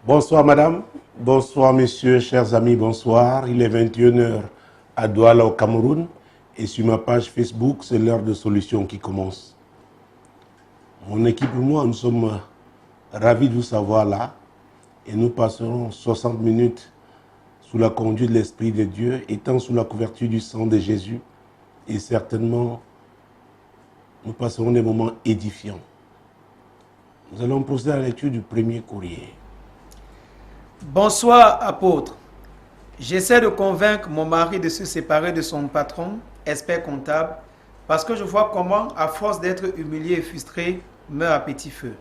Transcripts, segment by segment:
Bonsoir madame, bonsoir messieurs, chers amis, bonsoir. Il est 21 heures à Douala au Cameroun et sur ma page Facebook, c'est l'heure de solution qui commence. Mon équipe et moi, nous sommes ravis de vous savoir là et nous passerons 60 minutes sous la conduite de l'Esprit de Dieu, étant sous la couverture du sang de Jésus et certainement nous passerons des moments édifiants. Nous allons procéder à la lecture du premier courrier. Bonsoir, apôtre. J'essaie de convaincre mon mari de se séparer de son patron, expert comptable, parce que je vois comment, à force d'être humilié et frustré, meurt à petit feu.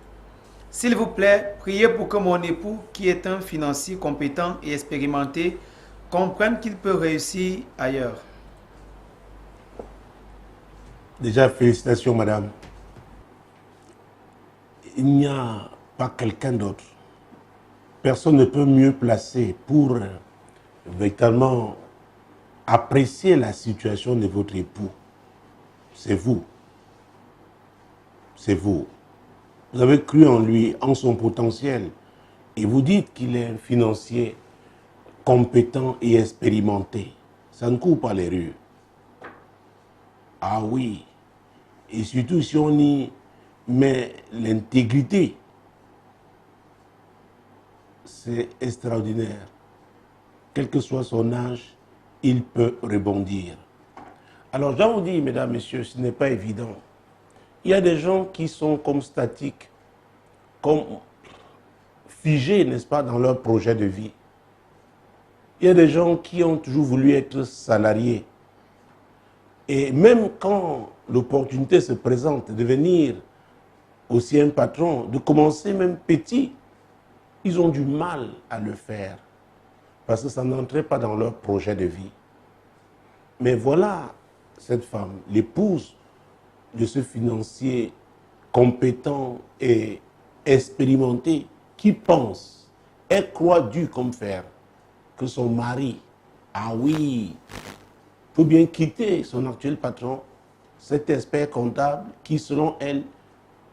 S'il vous plaît, priez pour que mon époux, qui est un financier compétent et expérimenté, comprenne qu'il peut réussir ailleurs. Déjà, félicitations, madame. Il n'y a pas quelqu'un d'autre. Personne ne peut mieux placer pour véritablement apprécier la situation de votre époux. C'est vous. C'est vous. Vous avez cru en lui, en son potentiel. Et vous dites qu'il est un financier compétent et expérimenté. Ça ne court pas les rues. Ah oui. Et surtout si on y met l'intégrité, c'est extraordinaire. Quel que soit son âge, il peut rebondir. Alors, je dois vous dire, mesdames, messieurs, ce n'est pas évident. Il y a des gens qui sont comme statiques, comme figés, n'est-ce pas, dans leur projet de vie. Il y a des gens qui ont toujours voulu être salariés. Et même quand l'opportunité se présente de devenir aussi un patron, de commencer même petit, ils ont du mal à le faire parce que ça n'entrait pas dans leur projet de vie. Mais voilà cette femme, l'épouse de ce financier compétent et expérimenté qui pense, elle croit dur comme fer que son mari, ah oui, peut bien quitter son actuel patron, cet expert comptable qui, selon elle,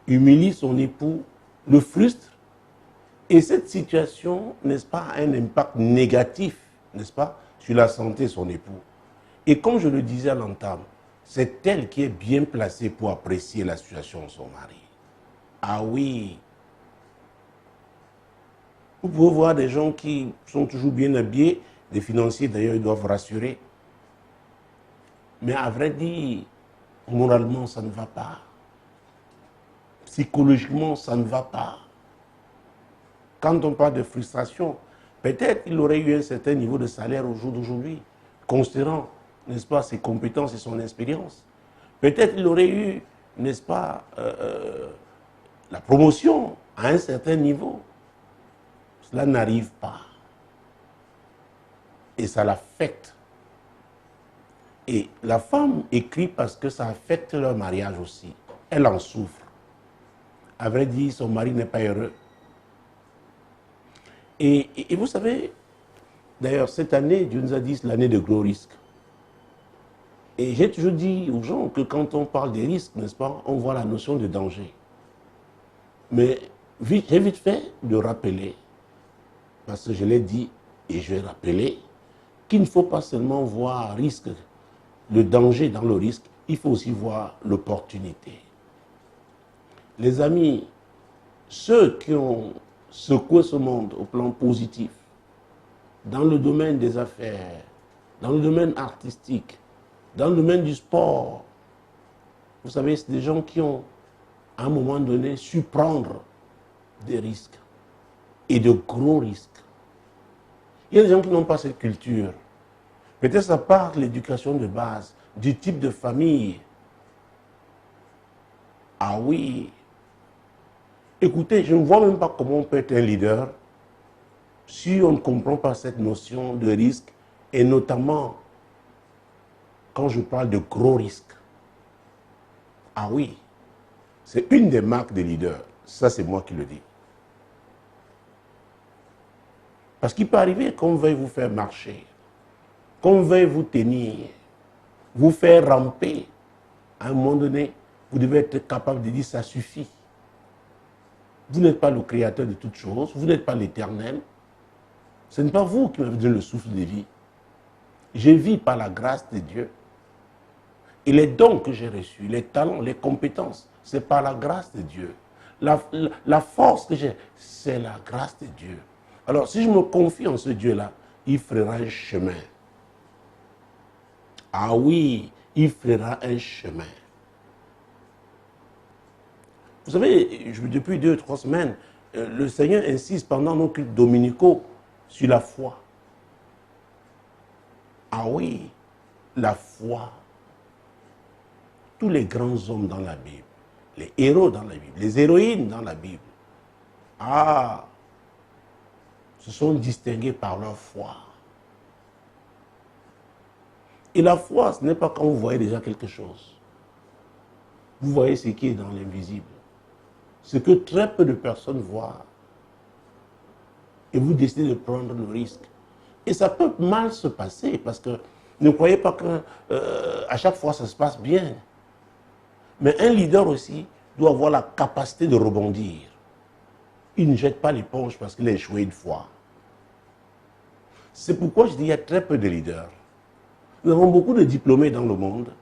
humilie son époux, le frustre. Et cette situation, n'est-ce pas, a un impact négatif, n'est-ce pas, sur la santé de son époux. Et comme je le disais à l'entame, c'est elle qui est bien placée pour apprécier la situation de son mari. Ah oui. Vous pouvez voir des gens qui sont toujours bien habillés, des financiers d'ailleurs, ils doivent rassurer. Mais à vrai dire, moralement, ça ne va pas. Psychologiquement, ça ne va pas. Quand on parle de frustration, peut-être qu'il aurait eu un certain niveau de salaire au jour d'aujourd'hui, considérant, n'est-ce pas, ses compétences et son expérience. Peut-être qu'il aurait eu, n'est-ce pas, la promotion à un certain niveau. Cela n'arrive pas. Et ça l'affecte. Et la femme écrit parce que ça affecte leur mariage aussi. Elle en souffre. À vrai dire, son mari n'est pas heureux. Et vous savez, d'ailleurs, cette année, Dieu nous a dit l'année de gros risques. Et j'ai toujours dit aux gens que quand on parle des risques, n'est-ce pas, on voit la notion de danger. Mais j'ai vite fait de rappeler, parce que je l'ai dit et je vais rappeler, qu'il ne faut pas seulement voir risque, le danger dans le risque, il faut aussi voir l'opportunité. Les amis, ceux qui ont secoué ce monde au plan positif, dans le domaine des affaires, dans le domaine artistique, dans le domaine du sport, vous savez, c'est des gens qui ont, à un moment donné, su prendre des risques, et de gros risques. Il y a des gens qui n'ont pas cette culture. Peut-être ça part de l'éducation de base, du type de famille. Ah oui. Écoutez, je ne vois même pas comment on peut être un leader si on ne comprend pas cette notion de risque, et notamment quand je parle de gros risques. Ah oui, c'est une des marques des leaders. Ça, c'est moi qui le dis. Parce qu'il peut arriver qu'on veuille vous faire marcher, qu'on veuille vous tenir, vous faire ramper. À un moment donné, vous devez être capable de dire ça suffit. Vous n'êtes pas le créateur de toutes choses, vous n'êtes pas l'éternel. Ce n'est pas vous qui m'avez donné le souffle de vie. Je vis par la grâce de Dieu. Et les dons que j'ai reçus, les talents, les compétences, c'est par la grâce de Dieu. La force que j'ai, c'est la grâce de Dieu. Alors, si je me confie en ce Dieu-là, il fera un chemin. Ah oui, il fera un chemin. Vous savez, depuis 2 ou 3 semaines, le Seigneur insiste pendant nos cultes dominicaux sur la foi. Ah oui, la foi. Tous les grands hommes dans la Bible, les héros dans la Bible, les héroïnes dans la Bible, se sont distingués par leur foi. Et la foi, ce n'est pas quand vous voyez déjà quelque chose. Vous voyez ce qui est dans l'invisible. Ce que très peu de personnes voient. Et vous décidez de prendre le risque. Et ça peut mal se passer parce que ne croyez pas qu'à chaque fois ça se passe bien. Mais un leader aussi doit avoir la capacité de rebondir. Il ne jette pas l'éponge parce qu'il a échoué une fois. C'est pourquoi je dis qu'il y a très peu de leaders. Nous avons beaucoup de diplômés dans le monde.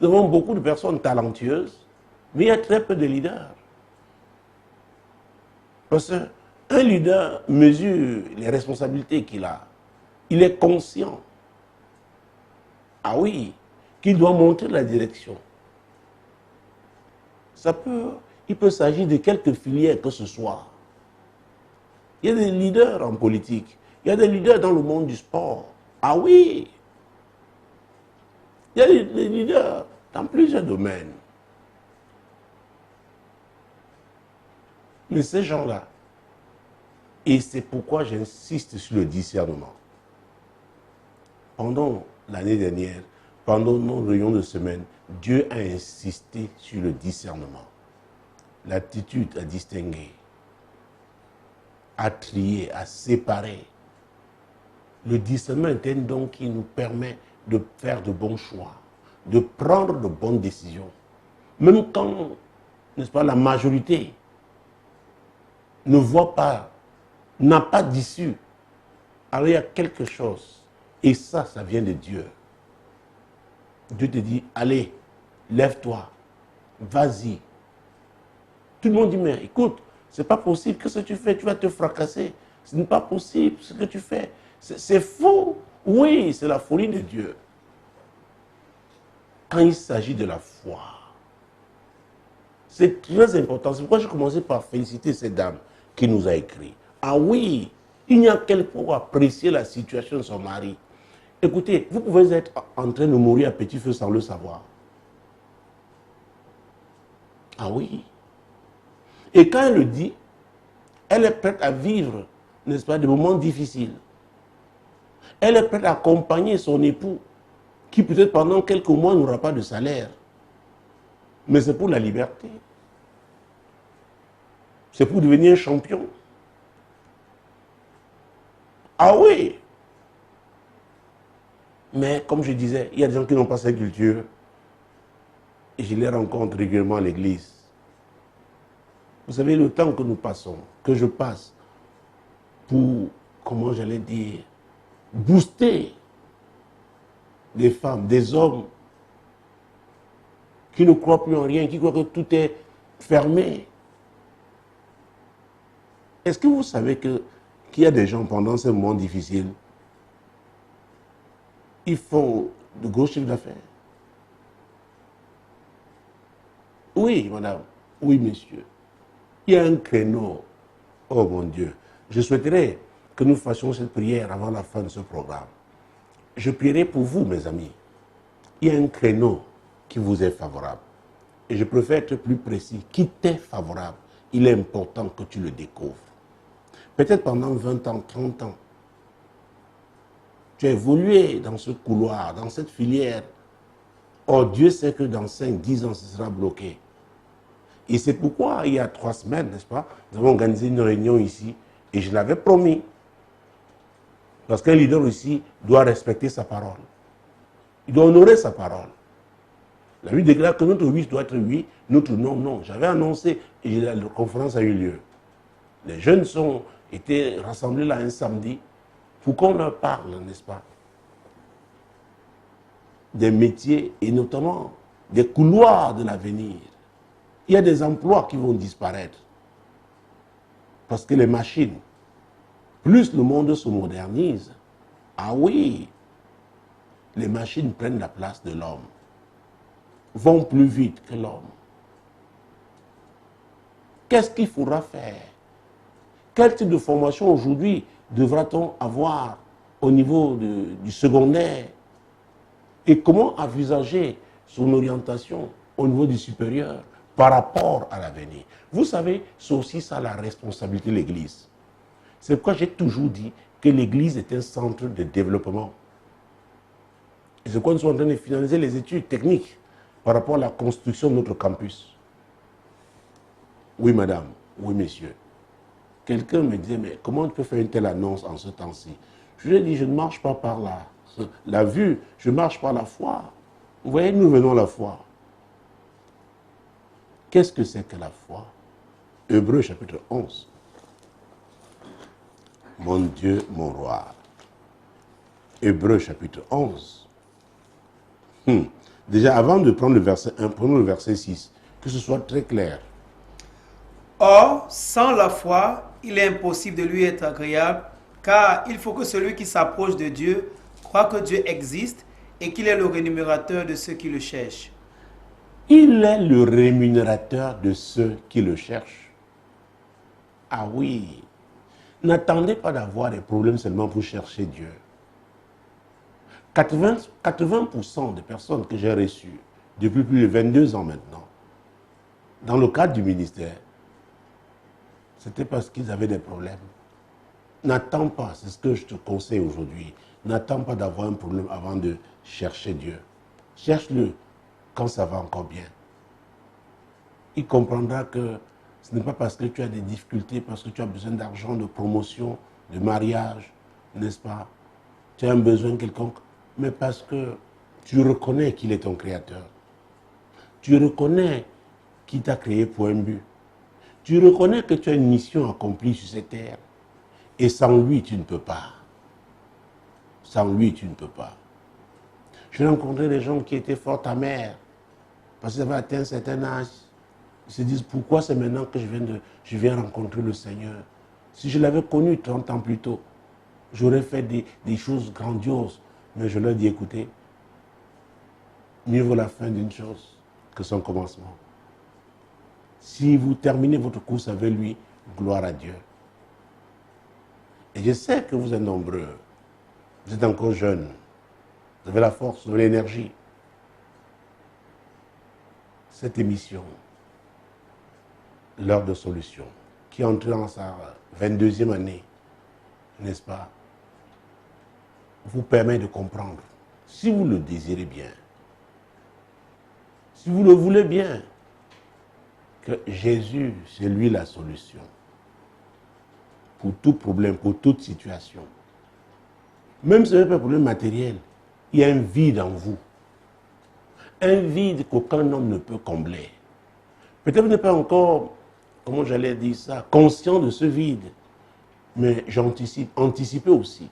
Nous avons beaucoup de personnes talentueuses, mais il y a très peu de leaders. Parce qu'un leader mesure les responsabilités qu'il a. Il est conscient. Ah oui, qu'il doit montrer la direction. Il peut s'agir de quelques filières que ce soit. Il y a des leaders en politique. Il y a des leaders dans le monde du sport. Ah oui. Il y a des leaders dans plusieurs domaines. Mais ces gens-là, et c'est pourquoi j'insiste sur le discernement. Pendant l'année dernière, pendant nos réunions de semaine, Dieu a insisté sur le discernement. L'attitude à distinguer, à trier, à séparer. Le discernement est un don qui nous permet de faire de bons choix, de prendre de bonnes décisions. Même quand, n'est-ce pas, la majorité ne voit pas, n'a pas d'issue. Alors il y a quelque chose. Et ça vient de Dieu. Dieu te dit, allez, lève-toi, vas-y. Tout le monde dit, mais écoute, c'est pas possible, qu'est-ce que tu fais? Tu vas te fracasser. Ce n'est pas possible ce que tu fais. C'est faux. Oui, c'est la folie de Dieu. Quand il s'agit de la foi, c'est très important. C'est pourquoi j'ai commencé par féliciter cette dame qui nous a écrit. Ah oui, il n'y a qu'elle pour apprécier la situation de son mari. Écoutez, vous pouvez être en train de mourir à petit feu sans le savoir. Ah oui. Et quand elle le dit, elle est prête à vivre, n'est-ce pas, des moments difficiles. Elle est prête à accompagner son époux, qui peut-être pendant quelques mois n'aura pas de salaire. Mais c'est pour la liberté. C'est pour devenir champion. Ah oui. Mais comme je disais, il y a des gens qui n'ont pas cette culture. Et je les rencontre régulièrement à l'église. Vous savez, le temps que nous passons, que je passe pour, comment j'allais dire, booster des femmes, des hommes qui ne croient plus en rien, qui croient que tout est fermé. Est-ce que vous savez qu'il y a des gens pendant ces moments difficiles, ils font de gros chiffres d'affaires? Oui, madame. Oui, monsieur. Il y a un créneau. Oh mon Dieu. Je souhaiterais que nous fassions cette prière avant la fin de ce programme. Je prierai pour vous, mes amis. Il y a un créneau qui vous est favorable. Et je préfère être plus précis. Qui t'est favorable, il est important que tu le découvres. Peut-être pendant 20 ans, 30 ans, tu as évolué dans ce couloir, dans cette filière. Or, Dieu sait que dans 5, 10 ans, ce sera bloqué. Et c'est pourquoi, il y a 3 semaines, n'est-ce pas, nous avons organisé une réunion ici, et je l'avais promis. Parce qu'un leader aussi doit respecter sa parole. Il doit honorer sa parole. La Bible déclare que notre oui doit être oui, notre non, non. J'avais annoncé et la conférence a eu lieu. Les jeunes étaient rassemblés là un samedi pour qu'on leur parle, n'est-ce pas, des métiers et notamment des couloirs de l'avenir. Il y a des emplois qui vont disparaître parce que les machines, plus le monde se modernise, ah oui, les machines prennent la place de l'homme, vont plus vite que l'homme. Qu'est-ce qu'il faudra faire? Quel type de formation aujourd'hui devra-t-on avoir au niveau du secondaire? Et comment envisager son orientation au niveau du supérieur par rapport à l'avenir? Vous savez, c'est aussi ça la responsabilité de l'Église. C'est pourquoi j'ai toujours dit que l'Église est un centre de développement. Et c'est pourquoi nous sommes en train de finaliser les études techniques par rapport à la construction de notre campus. Oui, madame, oui, messieurs. Quelqu'un me disait, mais comment tu peux faire une telle annonce en ce temps-ci? Je lui ai dit, je ne marche pas par la vue, je marche par la foi. Vous voyez, nous venons la foi. Qu'est-ce que c'est que la foi? Hébreux chapitre 11. Mon Dieu, mon roi. Hébreux chapitre 11. Déjà, avant de prendre le verset 1, prenons le verset 6, que ce soit très clair. Or, sans la foi, il est impossible de lui être agréable, car il faut que celui qui s'approche de Dieu croit que Dieu existe et qu'il est le rémunérateur de ceux qui le cherchent. Il est le rémunérateur de ceux qui le cherchent. Ah oui, n'attendez pas d'avoir des problèmes seulement pour chercher Dieu. 80% des personnes que j'ai reçues depuis plus de 22 ans maintenant, dans le cadre du ministère, c'était parce qu'ils avaient des problèmes. N'attends pas, c'est ce que je te conseille aujourd'hui, n'attends pas d'avoir un problème avant de chercher Dieu. Cherche-le quand ça va encore bien. Il comprendra que ce n'est pas parce que tu as des difficultés, parce que tu as besoin d'argent, de promotion, de mariage, n'est-ce pas? Tu as un besoin quelconque, mais parce que tu reconnais qu'il est ton créateur. Tu reconnais qu'il t'a créé pour un but. Tu reconnais que tu as une mission accomplie sur cette terre. Et sans lui, tu ne peux pas. Sans lui, tu ne peux pas. J'ai rencontré des gens qui étaient fort amers parce qu'ils avaient atteint un certain âge. Ils se disent, pourquoi c'est maintenant que je viens rencontrer le Seigneur? Si je l'avais connu 30 ans plus tôt, j'aurais fait des choses grandioses. Mais je leur dis, écoutez, mieux vaut la fin d'une chose que son commencement. Si vous terminez votre course avec lui, gloire à Dieu. Et je sais que vous êtes nombreux. Vous êtes encore jeunes. Vous avez la force, vous avez l'énergie. Cette émission, l'heure de solution, qui est entrée dans sa 22e année, n'est-ce pas, vous permet de comprendre, si vous le désirez bien, si vous le voulez bien, que Jésus, c'est lui la solution pour tout problème, pour toute situation. Même si ce n'est pas un problème matériel, il y a un vide en vous. Un vide qu'aucun homme ne peut combler. Peut-être que vous n'êtes pas encore, comment j'allais dire ça, conscient de ce vide. Mais j'anticipe, anticipez aussi.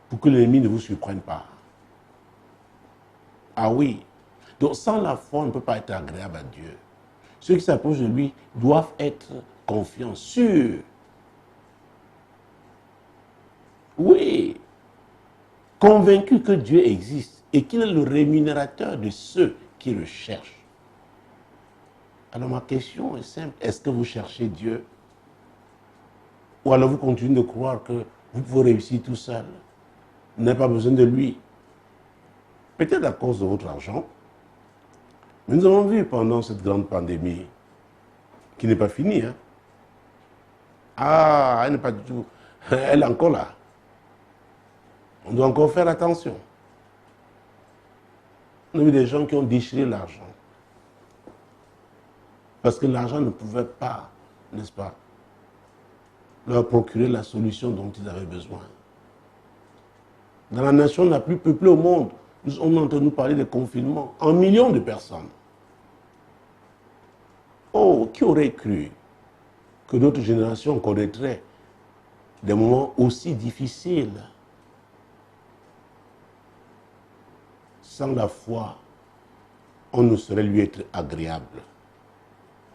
Pour que l'ennemi ne vous surprenne pas. Ah oui. Donc sans la foi, on ne peut pas être agréable à Dieu. Ceux qui s'approchent de lui doivent être confiants, sûrs. Oui. Convaincus que Dieu existe et qu'il est le rémunérateur de ceux qui le cherchent. Alors ma question est simple. Est-ce que vous cherchez Dieu? Ou alors vous continuez de croire que vous pouvez réussir tout seul? Vous n'avez pas besoin de lui. Peut-être à cause de votre argent. Mais nous avons vu pendant cette grande pandémie, qui n'est pas finie, hein? Ah, elle n'est pas du tout. Elle est encore là. On doit encore faire attention. On a vu des gens qui ont déchiré l'argent. Parce que l'argent ne pouvait pas, n'est-ce pas, leur procurer la solution dont ils avaient besoin. Dans la nation la plus peuplée au monde, On entend nous parler de confinement en millions de personnes. Oh, qui aurait cru que notre génération connaîtrait des moments aussi difficiles? Sans la foi, on ne saurait lui être agréable.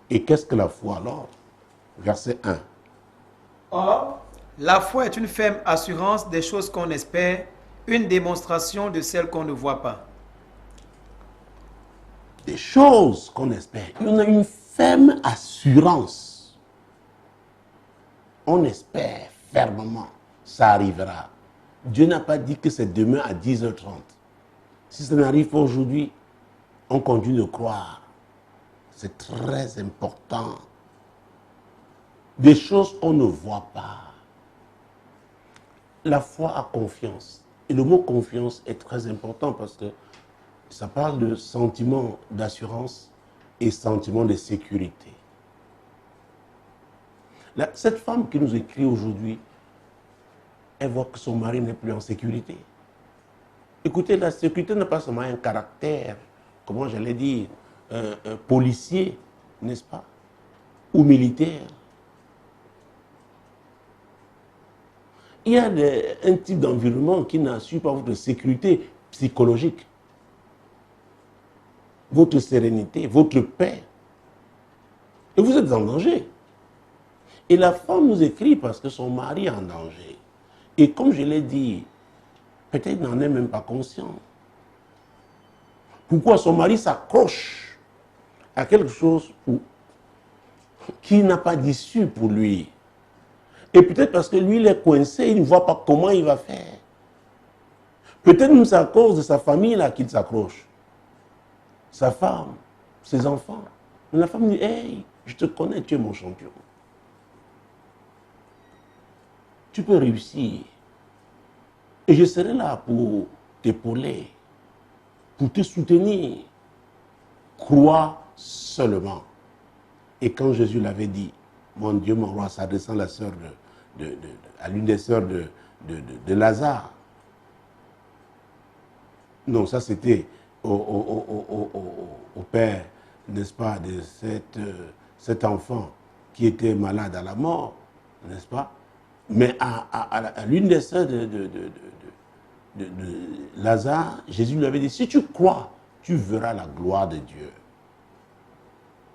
Et qu'est-ce que la foi alors? Verset 1. Or, la foi est une ferme assurance des choses qu'on espère, une démonstration de celles qu'on ne voit pas. Des choses qu'on espère. On a une ferme assurance. On espère fermement, ça arrivera. Dieu n'a pas dit que c'est demain à 10h30. Si ça n'arrive pas aujourd'hui, on continue de croire. C'est très important. Des choses qu'on ne voit pas. La foi a confiance. Et le mot confiance est très important parce que ça parle de sentiment d'assurance et sentiment de sécurité. Cette femme qui nous écrit aujourd'hui, elle voit que son mari n'est plus en sécurité. Écoutez, la sécurité n'est pas seulement un caractère, comment j'allais dire, policier, n'est-ce pas, ou militaire. Il y a un type d'environnement qui n'assure pas votre sécurité psychologique, votre sérénité, votre paix. Et vous êtes en danger. Et la femme nous écrit parce que son mari est en danger. Et comme je l'ai dit, peut-être n'en est même pas conscient. Pourquoi son mari s'accroche à quelque chose qui n'a pas d'issue pour lui. Et peut-être parce que lui, il est coincé, il ne voit pas comment il va faire. Peut-être même c'est à cause de sa famille là qu'il s'accroche. Sa femme, ses enfants. Mais la femme dit, hey, je te connais, tu es mon champion. Tu peux réussir. Et je serai là pour t'épauler, pour te soutenir. Crois seulement. Et quand Jésus l'avait dit, mon Dieu, mon roi, s'adressant à l'une des sœurs de Lazare. Non, ça c'était au père, n'est-ce pas, de cet enfant qui était malade à la mort, n'est-ce pas? Mais à l'une des sœurs de Lazare, Jésus lui avait dit, si tu crois, tu verras la gloire de Dieu.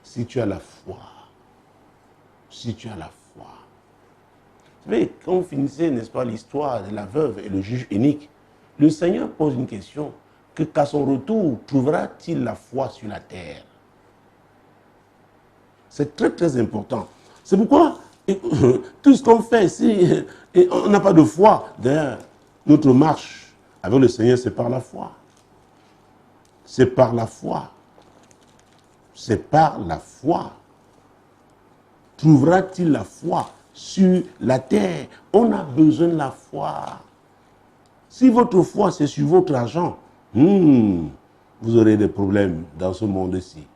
Si tu as la foi. Si tu as la foi. Vous savez, quand on finissait, n'est-ce pas, l'histoire de la veuve et le juge unique, le Seigneur pose une question, que qu'à son retour, trouvera-t-il la foi sur la terre? C'est très très important. C'est pourquoi tout ce qu'on fait, si on n'a pas de foi, d'ailleurs, notre marche avec le Seigneur, c'est par la foi. C'est par la foi. C'est par la foi. Trouvera-t-il la foi sur la terre? On a besoin de la foi. Si votre foi, c'est sur votre argent, vous aurez des problèmes dans ce monde-ci.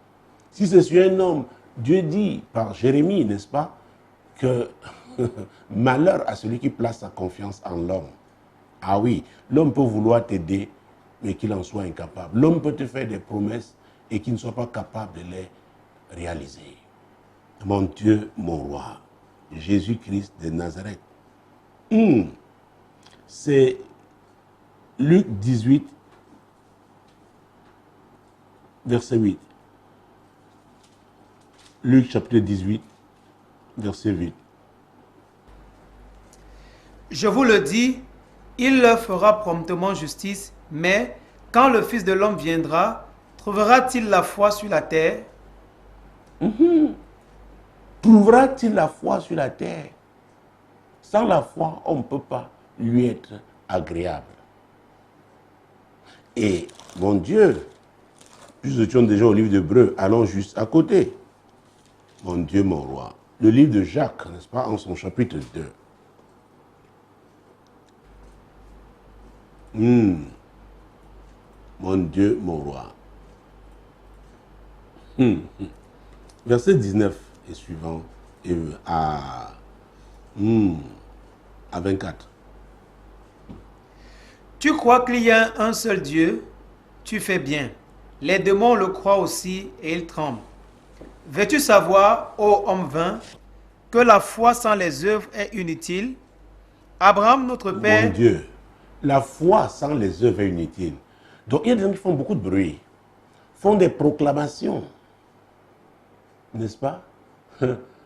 Si c'est sur un homme, Dieu dit par Jérémie, n'est-ce pas, que malheur à celui qui place sa confiance en l'homme. Ah oui, l'homme peut vouloir t'aider, mais qu'il en soit incapable. L'homme peut te faire des promesses et qu'il ne soit pas capable de les réaliser. Mon Dieu, mon roi, Jésus-Christ de Nazareth. C'est Luc 18, verset 8. Luc chapitre 18, verset 8. Je vous le dis, il leur fera promptement justice, mais quand le Fils de l'homme viendra, trouvera-t-il la foi sur la terre? Trouvera-t-il la foi sur la terre? Sans la foi, on ne peut pas lui être agréable. Et mon Dieu, puisque nous étions déjà au livre d'Hébreux, allons juste à côté. Mon Dieu, mon roi. Le livre de Jacques, n'est-ce pas, en son chapitre 2. Mon Dieu, mon roi. Verset 19 et suivant, et à 24. Tu crois qu'il y a un seul Dieu? tu fais bien. Les démons le croient aussi et ils tremblent. Veux-tu savoir, ô homme vain, que la foi sans les œuvres est inutile? Abraham, notre Mon père, Dieu, la foi sans les œuvres est inutile. Donc il y a des gens qui font beaucoup de bruit, font des proclamations, n'est-ce pas?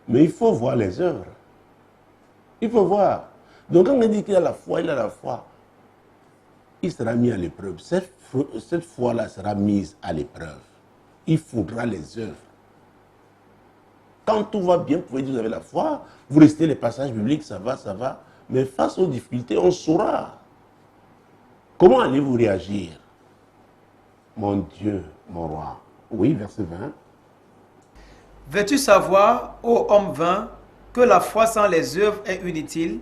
Mais il faut voir les œuvres. Il faut voir. Donc quand on dit qu'il a la foi, il a la foi. Il sera mis à l'épreuve. Cette foi-là sera mise à l'épreuve. Il faudra les œuvres. Quand tout va bien, vous pouvez dire que vous avez la foi, vous restez les passages bibliques, ça va, ça va. Mais face aux difficultés, on saura. Comment allez-vous réagir? Mon Dieu, mon roi. Oui, verset 20. veux-tu savoir, ô homme vain, que la foi sans les œuvres est inutile?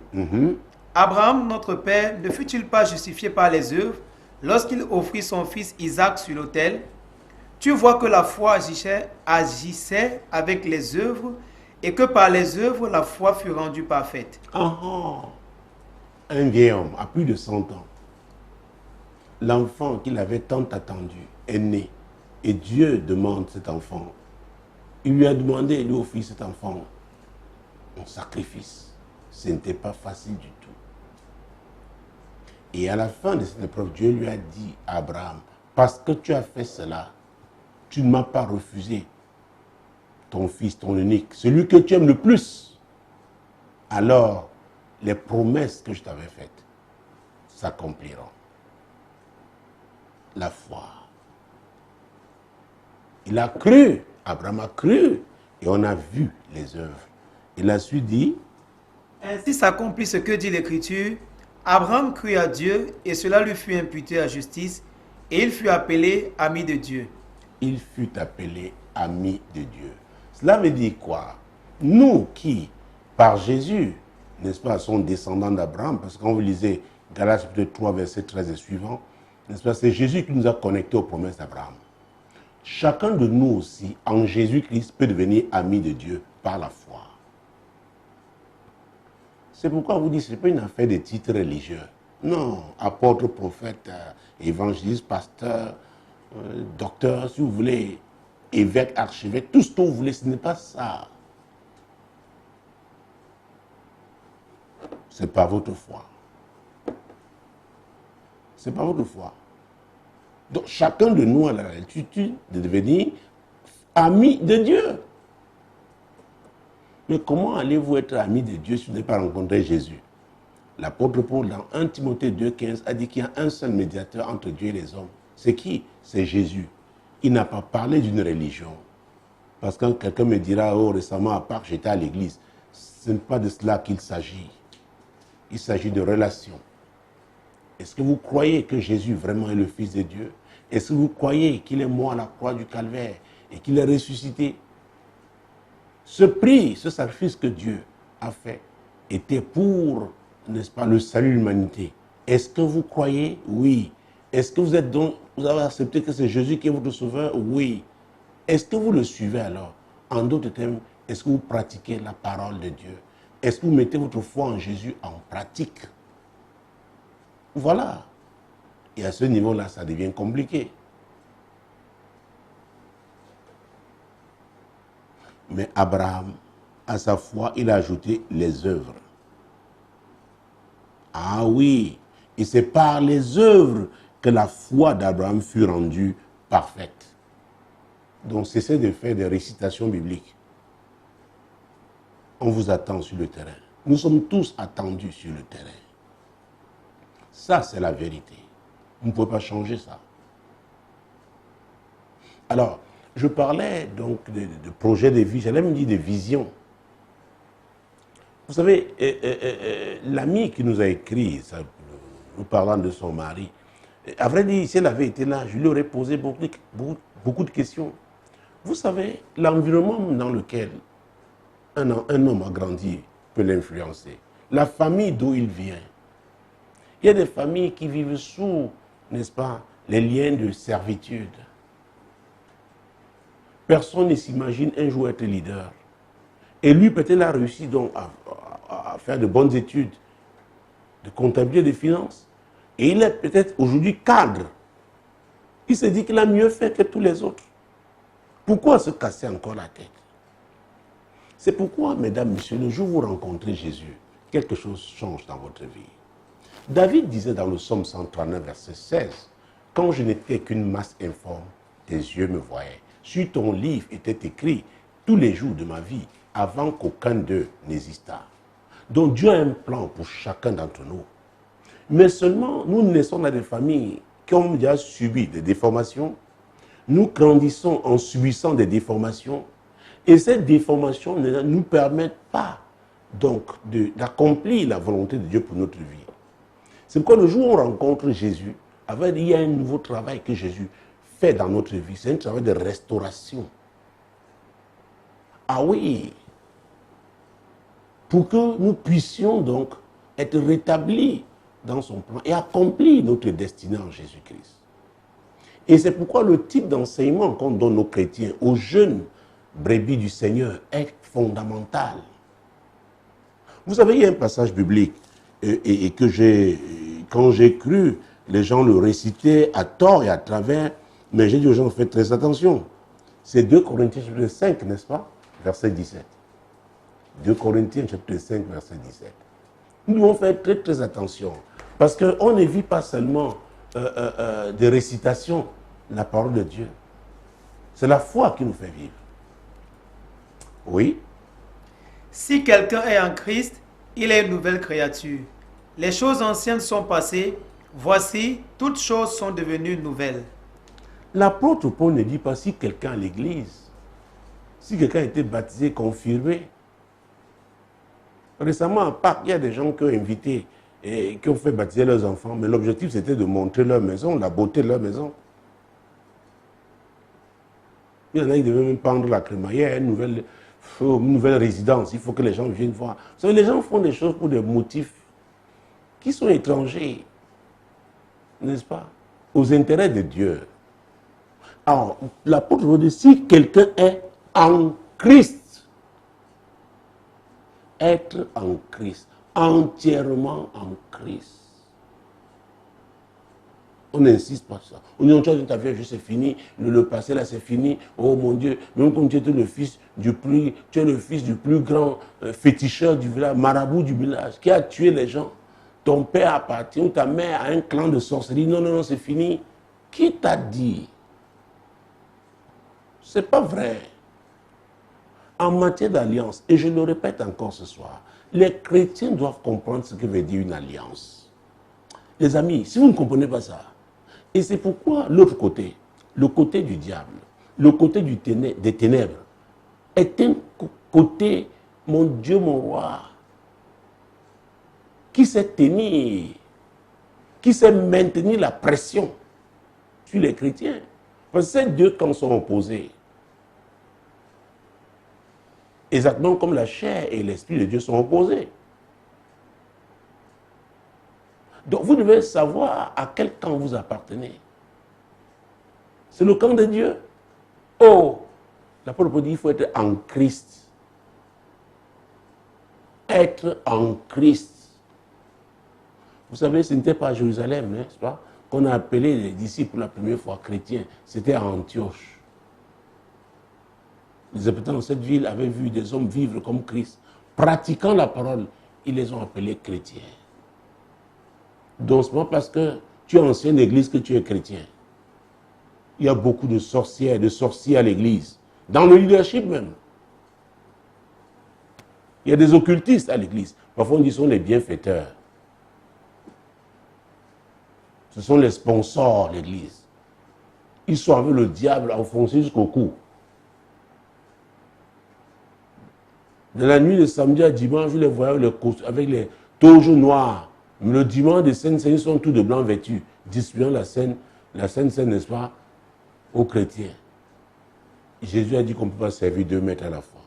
Abraham, notre père, ne fut-il pas justifié par les œuvres lorsqu'il offrit son fils Isaac sur l'autel? Tu vois que la foi agissait avec les œuvres et que par les œuvres, la foi fut rendue parfaite. Un vieil homme à plus de 100 ans, l'enfant qu'il avait tant attendu est né. Et Dieu demande cet enfant. Il lui a demandé, lui offrir cet enfant en sacrifice. Ce n'était pas facile du tout. Et à la fin de cette épreuve, Dieu lui a dit à Abraham, parce que tu as fait cela, tu ne m'as pas refusé ton fils, ton unique, celui que tu aimes le plus. Alors, les promesses que je t'avais faites s'accompliront. La foi. Il a cru, Abraham a cru, et on a vu les œuvres. Et la suite dit, ainsi s'accomplit ce que dit l'Écriture. Abraham crut à Dieu et cela lui fut imputé à justice et il fut appelé ami de Dieu. Il fut appelé ami de Dieu. Cela veut dire quoi? Nous qui, par Jésus, n'est-ce pas, sommes descendants d'Abraham, parce que quand vous lisez Galates chapitre 3, verset 13 et suivant, n'est-ce pas, c'est Jésus qui nous a connectés aux promesses d'Abraham. Chacun de nous aussi, en Jésus-Christ, peut devenir ami de Dieu par la foi. C'est pourquoi vous dites, ce n'est pas une affaire de titres religieux. Non, apôtre, prophète, évangéliste, pasteur, docteur, si vous voulez, évêque, archevêque, tout ce que vous voulez, ce n'est pas ça. Ce n'est pas votre foi. Ce n'est pas votre foi. Donc chacun de nous a la latitude de devenir ami de Dieu. Mais comment allez-vous être ami de Dieu si vous n'avez pas rencontré Jésus? L'apôtre Paul, dans 1 Timothée 2,15, a dit qu'il y a un seul médiateur entre Dieu et les hommes. C'est qui? C'est Jésus. Il n'a pas parlé d'une religion. Parce que quand quelqu'un me dira, oh, récemment à Pâques, j'étais à l'église, ce n'est pas de cela qu'il s'agit. Il s'agit de relation. Est-ce que vous croyez que Jésus vraiment est le Fils de Dieu? Est-ce que vous croyez qu'il est mort à la croix du Calvaire et qu'il est ressuscité? Ce prix, ce sacrifice que Dieu a fait était pour, n'est-ce pas, le salut de l'humanité. Est-ce que vous croyez? Oui. Est-ce que vous avez accepté que c'est Jésus qui est votre sauveur? Oui. Est-ce que vous le suivez alors? En d'autres termes, est-ce que vous pratiquez la parole de Dieu? Est-ce que vous mettez votre foi en Jésus en pratique? Voilà. Et à ce niveau-là, ça devient compliqué. Mais Abraham, à sa foi, il a ajouté les œuvres. Ah oui, et c'est par les œuvres que la foi d'Abraham fut rendue parfaite. Donc cessez de faire des récitations bibliques. On vous attend sur le terrain. Nous sommes tous attendus sur le terrain. Ça, c'est la vérité. Vous ne pouvez pas changer ça. Alors, je parlais donc de projets de vie, j'allais me dire de vision. Vous savez, l'ami qui nous a écrit, ça, nous parlant de son mari, à vrai dire, si elle avait été là, je lui aurais posé beaucoup de questions. Vous savez, l'environnement dans lequel un homme a grandi peut l'influencer. La famille d'où il vient. Il y a des familles qui vivent sous, n'est-ce pas, les liens de servitude. Personne ne s'imagine un jour être leader. Et lui, peut-être, a réussi donc à faire de bonnes études de comptabilité et de finances. Et il est peut-être aujourd'hui cadre. Il se dit qu'il a mieux fait que tous les autres. Pourquoi se casser encore la tête? C'est pourquoi, mesdames, messieurs, le jour où vous rencontrez Jésus, quelque chose change dans votre vie. David disait dans le psaume 139, verset 16, « Quand je n'étais qu'une masse informe, tes yeux me voyaient. Sur ton livre était écrit tous les jours de ma vie, avant qu'aucun d'eux n'existât. » Donc Dieu a un plan pour chacun d'entre nous. Mais seulement, nous naissons dans des familles qui ont déjà subi des déformations. Nous grandissons en subissant des déformations. Et ces déformations ne nous permettent pas donc d'accomplir la volonté de Dieu pour notre vie. C'est pourquoi le jour où on rencontre Jésus, il y a un nouveau travail que Jésus fait dans notre vie. C'est un travail de restauration. Ah oui, pour que nous puissions donc être rétablis dans son plan et accomplir notre destinée en Jésus-Christ. Et c'est pourquoi le type d'enseignement qu'on donne aux chrétiens, aux jeunes brebis du Seigneur, est fondamental. Vous savez, il y a un passage biblique et que quand j'ai cru, les gens le récitaient à tort et à travers, mais j'ai dit aux gens, faites très attention. C'est 2 Corinthiens chapitre 5, n'est-ce pas? Verset 17. 2 Corinthiens chapitre 5, verset 17. Nous devons faire très très attention, parce qu'on ne vit pas seulement des récitations, la parole de Dieu. C'est la foi qui nous fait vivre. Oui. Si quelqu'un est en Christ, il est une nouvelle créature. Les choses anciennes sont passées, voici, toutes choses sont devenues nouvelles. L'apôtre Paul ne dit pas si quelqu'un à l'église, si quelqu'un a été baptisé, confirmé. Récemment, à Pâques, il y a des gens qui ont invité et qui ont fait baptiser leurs enfants, mais l'objectif c'était de montrer leur maison, la beauté de leur maison. Il y en a qui devaient même pendre la crémaillère, une nouvelle résidence, il faut que les gens viennent voir. Vous savez, les gens font des choses pour des motifs qui sont étrangers, n'est-ce pas, aux intérêts de Dieu. Alors, l'apôtre veut dire, si quelqu'un est en Christ, être en Christ, entièrement en Christ. On n'insiste pas sur ça. On dit, tu as ta vie, c'est fini, le passé là c'est fini, oh mon Dieu, même quand tu es le fils du plus grand féticheur du village, marabout du village, qui a tué les gens, ton père appartient ou ta mère a un clan de sorcellerie, non, non, non, c'est fini. Qui t'a dit? C'est pas vrai. En matière d'alliance, et je le répète encore ce soir, les chrétiens doivent comprendre ce que veut dire une alliance. Les amis, si vous ne comprenez pas ça, et c'est pourquoi l'autre côté, le côté du diable, le côté des ténèbres, est un côté, mon Dieu, mon roi, qui sait tenir, qui sait maintenir la pression sur les chrétiens. Parce que ces deux camps sont opposés. Exactement comme la chair et l'esprit de Dieu sont opposés. Donc vous devez savoir à quel camp vous appartenez. C'est le camp de Dieu. Oh, l'apôtre Paul dit qu'il faut être en Christ. Être en Christ. Vous savez, ce n'était pas à Jérusalem, n'est-ce pas, qu'on a appelé les disciples la première fois chrétiens. C'était à Antioche. Les habitants de cette ville avaient vu des hommes vivre comme Christ, pratiquant la parole. Ils les ont appelés chrétiens. Donc, ce n'est pas parce que tu es ancien d'église que tu es chrétien. Il y a beaucoup de sorcières, de sorciers à l'église, dans le leadership même. Il y a des occultistes à l'église. Parfois, on dit qu'ils sont les bienfaiteurs. Ce sont les sponsors de l'église. Ils sont avec le diable enfoncé jusqu'au cou. De la nuit de samedi à dimanche, vous les voyez avec les toges noirs. Mais le dimanche des Saintes, ils sont tous de blanc vêtus, distribuant la Sainte Seine, n'est-ce pas, aux chrétiens. Jésus a dit qu'on ne peut pas servir 2 maîtres à la fois.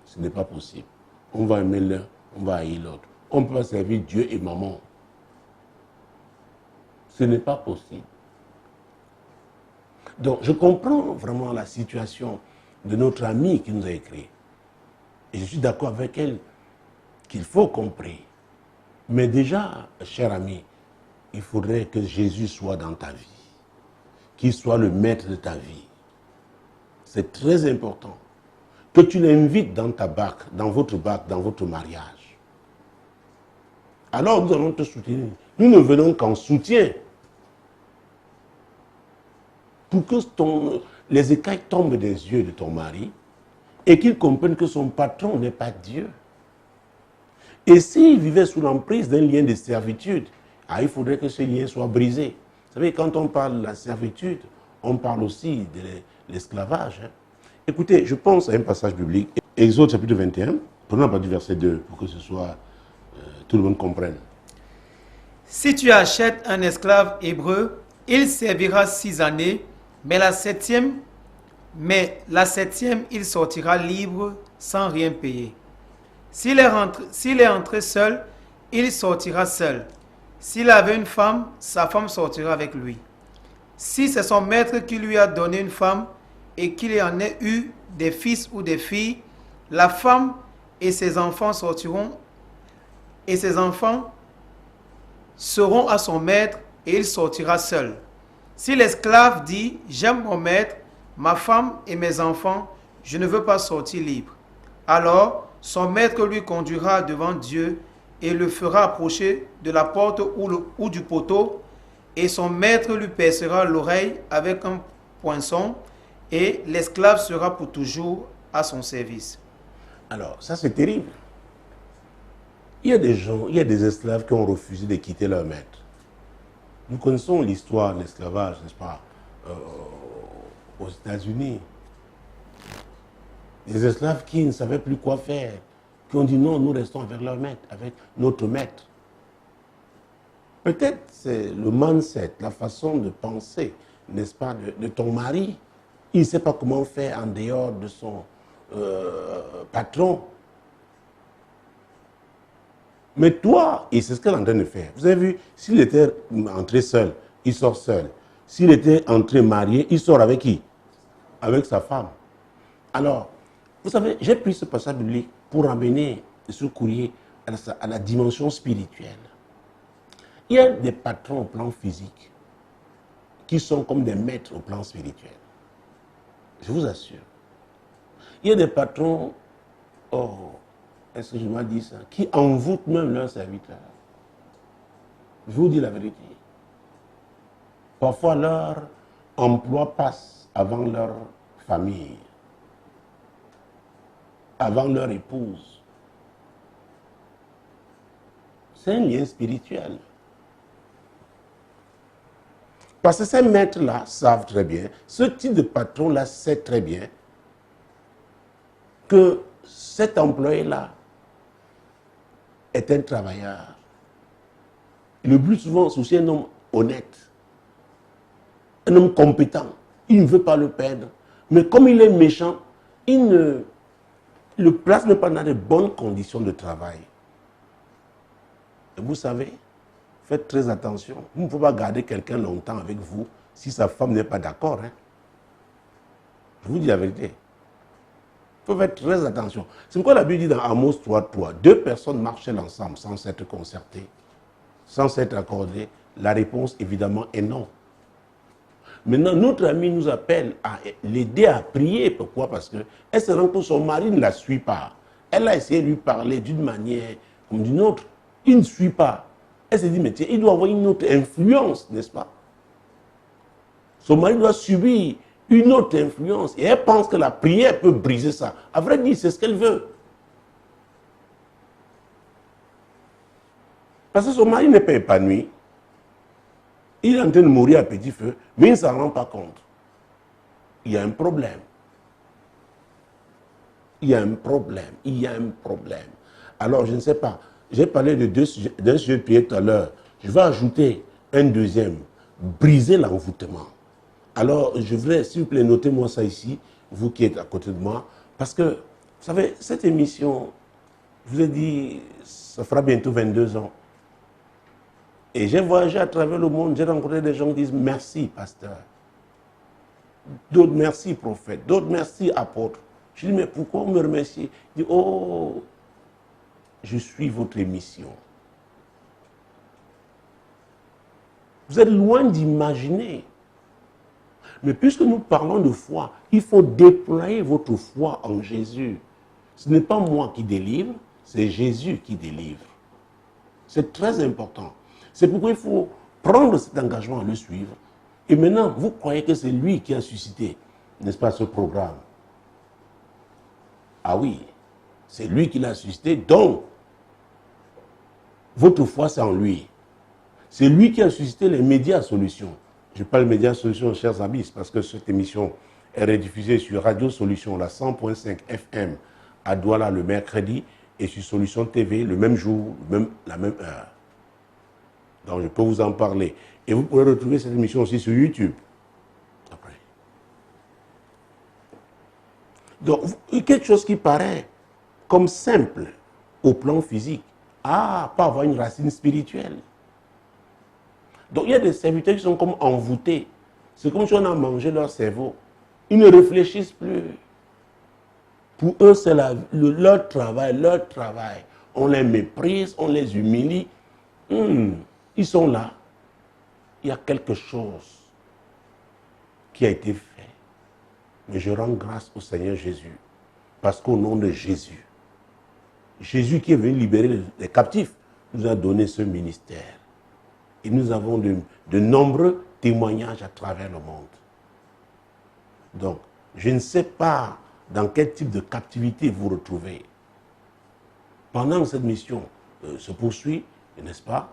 Ce n'est pas possible. On va aimer l'un, on va haïr l'autre. On ne peut pas servir Dieu et maman. Ce n'est pas possible. Donc, je comprends vraiment la situation de notre amie qui nous a écrit. Et je suis d'accord avec elle qu'il faut comprendre. Mais déjà, cher ami, il faudrait que Jésus soit dans ta vie. qu'il soit le maître de ta vie. C'est très important que tu l'invites dans ta barque, dans votre mariage. Alors nous allons te soutenir. Nous ne venons qu'en soutien pour que les écailles tombent des yeux de ton mari et qu'il comprenne que son patron n'est pas Dieu. Et s'il vivait sous l'emprise d'un lien de servitude, il faudrait que ce lien soit brisé. Vous savez, quand on parle de la servitude, on parle aussi de l'esclavage. Écoutez, je pense à un passage biblique, Exode chapitre 21, prenons à partir du verset 2, pour que tout le monde comprenne. Si tu achètes un esclave hébreu, il servira 6 années, mais la septième, il sortira libre sans rien payer. S'il est entré seul, il sortira seul. S'il avait une femme, sa femme sortira avec lui. Si c'est son maître qui lui a donné une femme et qu'il en ait eu des fils ou des filles, la femme et ses enfants sortiront et ses enfants seront à son maître et il sortira seul. Si l'esclave dit « J'aime mon maître, ma femme et mes enfants, je ne veux pas sortir libre », alors son maître lui conduira devant Dieu et le fera approcher de la porte ou du poteau, et son maître lui percera l'oreille avec un poinçon, et l'esclave sera pour toujours à son service. Alors, ça c'est terrible. Il y a des esclaves qui ont refusé de quitter leur maître. Nous connaissons l'histoire de l'esclavage, n'est-ce pas, aux États-Unis. Des esclaves qui ne savaient plus quoi faire, qui ont dit non, nous restons avec leur maître, avec notre maître. Peut-être c'est le mindset, la façon de penser, n'est-ce pas, de ton mari. Il ne sait pas comment faire en dehors de son patron. Mais toi, et c'est ce qu'elle est en train de faire. Vous avez vu, s'il était entré seul, il sort seul. S'il était entré marié, il sort avec qui? Avec sa femme. Alors, vous savez, j'ai pris ce passage biblique pour amener ce courrier à la dimension spirituelle. Il y a des patrons au plan physique qui sont comme des maîtres au plan spirituel. Je vous assure. Il y a des patrons, est-ce que je dois dire ça, qui envoûtent même leurs serviteurs. Je vous dis la vérité. Parfois, leur emploi passe avant leur famille, avant leur épouse. C'est un lien spirituel. Parce que ces maîtres-là savent très bien, ce type de patron-là sait très bien que cet employé-là est un travailleur. Le plus souvent, c'est aussi un homme honnête, un homme compétent. Il ne veut pas le perdre. Mais comme il est méchant, il ne le place même pas dans de bonnes conditions de travail. Et vous savez, faites très attention. Vous ne pouvez pas garder quelqu'un longtemps avec vous si sa femme n'est pas d'accord. Je vous dis la vérité. Il faut faire très attention. C'est pourquoi la Bible dit dans Amos 3:3, 2 personnes marchent ensemble sans s'être concertées, sans s'être accordées. La réponse, évidemment, est non. Maintenant, notre ami nous appelle à l'aider à prier. Pourquoi? Parce qu'elle se rend compte que son mari ne la suit pas. Elle a essayé de lui parler d'une manière comme d'une autre. Il ne suit pas. Elle s'est dit, mais tiens, il doit avoir une autre influence, n'est-ce pas? Son mari doit subir une autre influence. Et elle pense que la prière peut briser ça. À vrai dire, c'est ce qu'elle veut. Parce que son mari n'est pas épanoui. Il est en train de mourir à petit feu, mais il ne s'en rend pas compte. Il y a un problème. Il y a un problème. Il y a un problème. Alors, je ne sais pas. J'ai parlé d'un sujet de prière tout à l'heure. Je vais ajouter un deuxième. Briser l'envoûtement. Alors, je voudrais, s'il vous plaît, notez-moi ça ici, vous qui êtes à côté de moi. Parce que, vous savez, cette émission, je vous ai dit, ça fera bientôt 22 ans. Et j'ai voyagé à travers le monde, j'ai rencontré des gens qui disent merci, pasteur. D'autres merci, prophète. D'autres merci, apôtre. Je dis, mais pourquoi on me remercie? Il dit, oh, je suis votre émission. Vous êtes loin d'imaginer Mais puisque nous parlons de foi, il faut déployer votre foi en Jésus. Ce n'est pas moi qui délivre, c'est Jésus qui délivre. C'est très important. C'est pourquoi il faut prendre cet engagement à le suivre. Et maintenant, vous croyez que c'est lui qui a suscité, n'est-ce pas, ce programme? Ah oui, c'est lui qui l'a suscité, donc votre foi, c'est en lui. C'est lui qui a suscité les médias solutions. Je parle médias solutions, chers amis, parce que cette émission est rediffusée sur Radio Solution, la 100.5 FM, à Douala le mercredi, et sur Solution TV le même jour, la même heure. Donc je peux vous en parler. Et vous pourrez retrouver cette émission aussi sur YouTube. Après. Donc, quelque chose qui paraît comme simple au plan physique, pas avoir une racine spirituelle. Donc il y a des serviteurs qui sont comme envoûtés. C'est comme si on a mangé leur cerveau. Ils ne réfléchissent plus. Pour eux, c'est leur travail. On les méprise, on les humilie. Ils sont là. Il y a quelque chose qui a été fait. Mais je rends grâce au Seigneur Jésus. Parce qu'au nom de Jésus, Jésus qui est venu libérer les captifs, nous a donné ce ministère. Et nous avons de nombreux témoignages à travers le monde. Donc, je ne sais pas dans quel type de captivité vous retrouvez. Pendant que cette mission se poursuit, n'est-ce pas?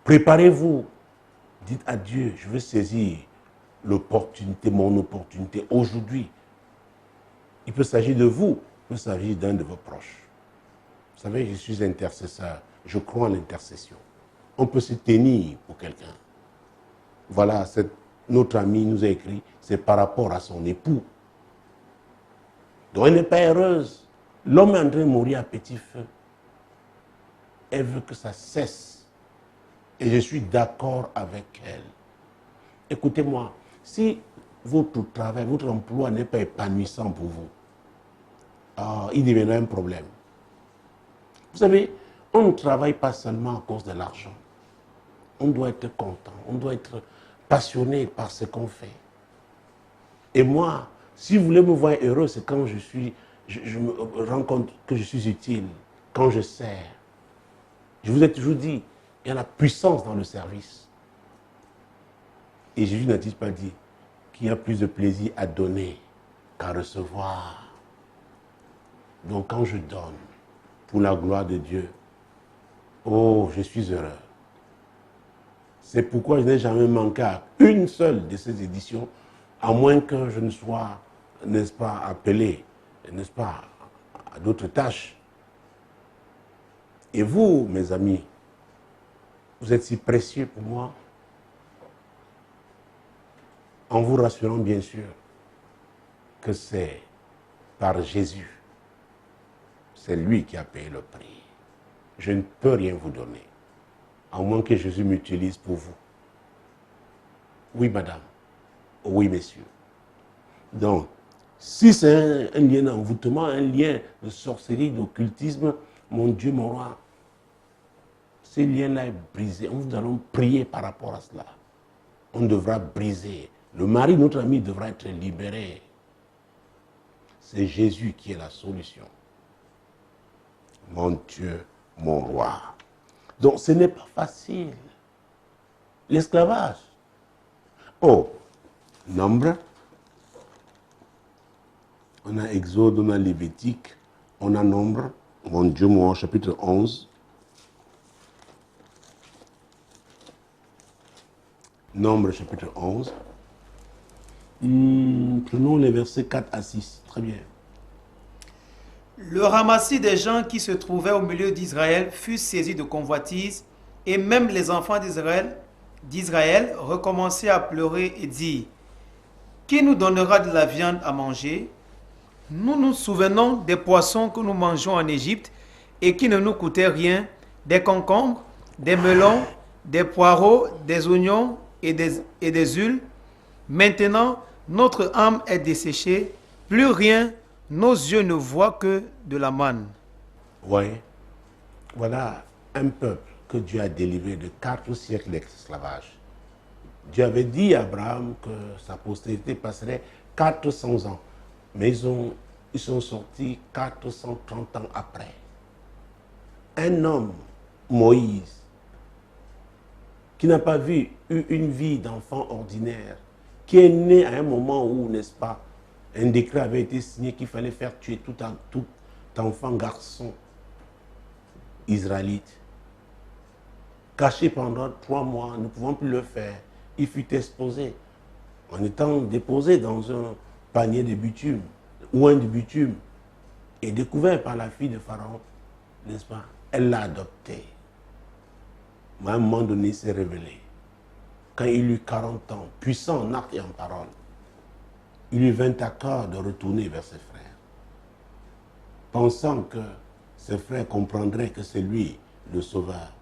Préparez-vous. Dites à Dieu, je veux saisir l'opportunité, mon opportunité aujourd'hui. Il peut s'agir de vous, il peut s'agir d'un de vos proches. Vous savez, je suis intercesseur, je crois en l'intercession. On peut se tenir pour quelqu'un. Voilà, notre amie nous a écrit, c'est par rapport à son époux. Donc elle n'est pas heureuse. L'homme est en train de mourir à petit feu. Elle veut que ça cesse. Et je suis d'accord avec elle. Écoutez-moi, si votre travail, votre emploi n'est pas épanouissant pour vous, il deviendra un problème. Vous savez, on ne travaille pas seulement à cause de l'argent. On doit être content, on doit être passionné par ce qu'on fait. Et moi, si vous voulez me voir heureux, c'est quand je me rends compte que je suis utile, quand je sers. Je vous ai toujours dit, il y a la puissance dans le service. Et Jésus n'a-t-il pas dit qu'il y a plus de plaisir à donner qu'à recevoir. Donc quand je donne pour la gloire de Dieu, oh, je suis heureux. C'est pourquoi je n'ai jamais manqué à une seule de ces éditions, à moins que je ne sois, n'est-ce pas, appelé, n'est-ce pas, à d'autres tâches. Et vous, mes amis, vous êtes si précieux pour moi, en vous rassurant bien sûr que c'est par Jésus, c'est lui qui a payé le prix. Je ne peux rien vous donner, à moins que Jésus m'utilise pour vous. Oui, madame. Oui, messieurs. Donc, si c'est un lien d'envoûtement, un lien de sorcellerie, d'occultisme, mon Dieu, mon roi, ce lien-là est brisé. Nous allons prier par rapport à cela. On devra briser. Le mari, notre ami, devra être libéré. C'est Jésus qui est la solution. Mon Dieu, mon roi. Donc, ce n'est pas facile. L'esclavage. Oh, Nombre. On a Exode, on a Lévitique, on a Nombre. Mon Dieu, mon roi, chapitre 11. Nombre, chapitre 11. Prenons les versets 4 à 6. Très bien. Le ramassis des gens qui se trouvaient au milieu d'Israël fut saisi de convoitise, et même les enfants d'Israël recommençaient à pleurer et dire: Qui nous donnera de la viande à manger? Nous nous souvenons des poissons que nous mangeons en Égypte et qui ne nous coûtaient rien, des concombres, des melons, des poireaux, des oignons et des huiles. Maintenant, notre âme est desséchée, plus rien, nos yeux ne voient que de la manne. Oui, voilà un peuple que Dieu a délivré de 4 siècles d'esclavage. Dieu avait dit à Abraham que sa postérité passerait 400 ans. Mais ils sont sortis 430 ans après. Un homme, Moïse, qui n'a pas eu une vie d'enfant ordinaire, qui est né à un moment où, n'est-ce pas, un décret avait été signé qu'il fallait faire tuer tout enfant garçon israélite. Caché pendant 3 mois, ne pouvant plus le faire, il fut exposé en étant déposé dans un panier de bitume, oint de bitume, et découvert par la fille de Pharaon, n'est-ce pas? Elle l'a adopté. Mais à un moment donné, il s'est révélé. Quand il eut 40 ans, puissant en actes et en parole, il lui vint à cœur de retourner vers ses frères, pensant que ses frères comprendraient que c'est lui le sauveur.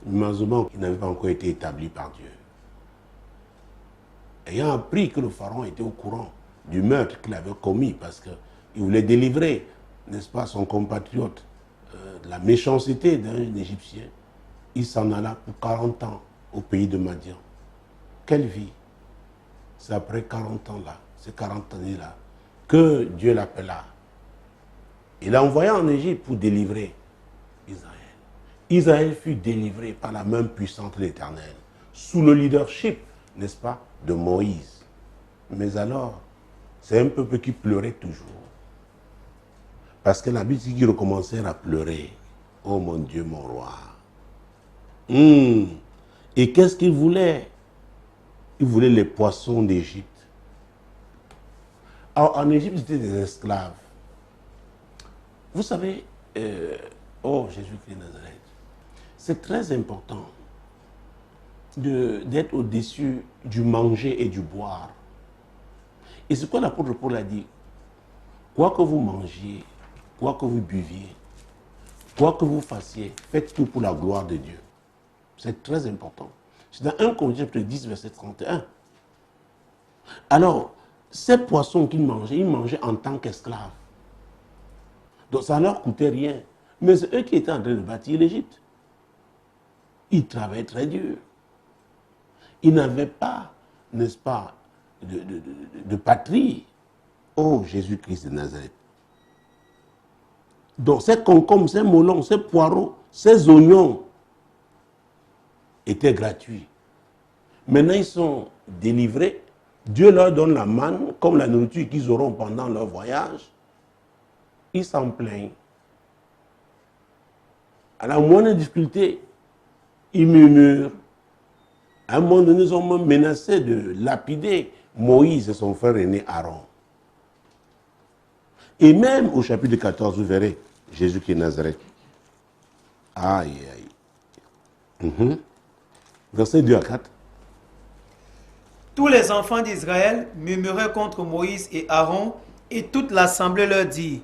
Malheureusement, il n'avait pas encore été établi par Dieu. Ayant appris que le pharaon était au courant du meurtre qu'il avait commis, parce qu'il voulait délivrer, n'est-ce pas, son compatriote de la méchanceté d'un Égyptien, il s'en alla pour 40 ans au pays de Madian. Quelle vie! C'est après 40 ans là, ces 40 années-là, que Dieu l'appela. Il l'a envoyé en Égypte pour délivrer Israël. Israël fut délivré par la main puissante de l'Éternel, sous le leadership, n'est-ce pas, de Moïse. Mais alors, c'est un peuple qui pleurait toujours. Parce que la Bible dit qu'ils recommencèrent à pleurer. Oh mon Dieu, mon roi. Et qu'est-ce qu'ils voulaient? Ils voulaient les poissons d'Égypte. Alors, en Égypte, c'était des esclaves. Vous savez, oh Jésus-Christ de Nazareth, c'est très important d'être au-dessus du manger et du boire. Et c'est quoi l'apôtre Paul a dit? Quoi que vous mangiez, quoi que vous buviez, quoi que vous fassiez, faites tout pour la gloire de Dieu. C'est très important. C'est dans 1 Corinthiens 10, verset 31. Alors, ces poissons qu'ils mangeaient en tant qu'esclaves. Donc ça ne leur coûtait rien. Mais c'est eux qui étaient en train de bâtir l'Égypte. Ils travaillaient très dur. Ils n'avaient pas, n'est-ce pas, de patrie. Oh, Jésus-Christ de Nazareth. Donc ces concombres, ces melons, ces poireaux, ces oignons étaient gratuits. Maintenant, ils sont délivrés. Dieu leur donne la manne, comme la nourriture qu'ils auront pendant leur voyage. Ils s'en plaignent. À la moindre difficulté, ils murmurent. À un moment donné, ils ont même menacé de lapider Moïse et son frère aîné Aaron. Et même au chapitre 14, vous verrez Jésus qui est Nazareth. Aïe, aïe. Verset 2 à 4. Tous les enfants d'Israël murmuraient contre Moïse et Aaron, et toute l'assemblée leur dit: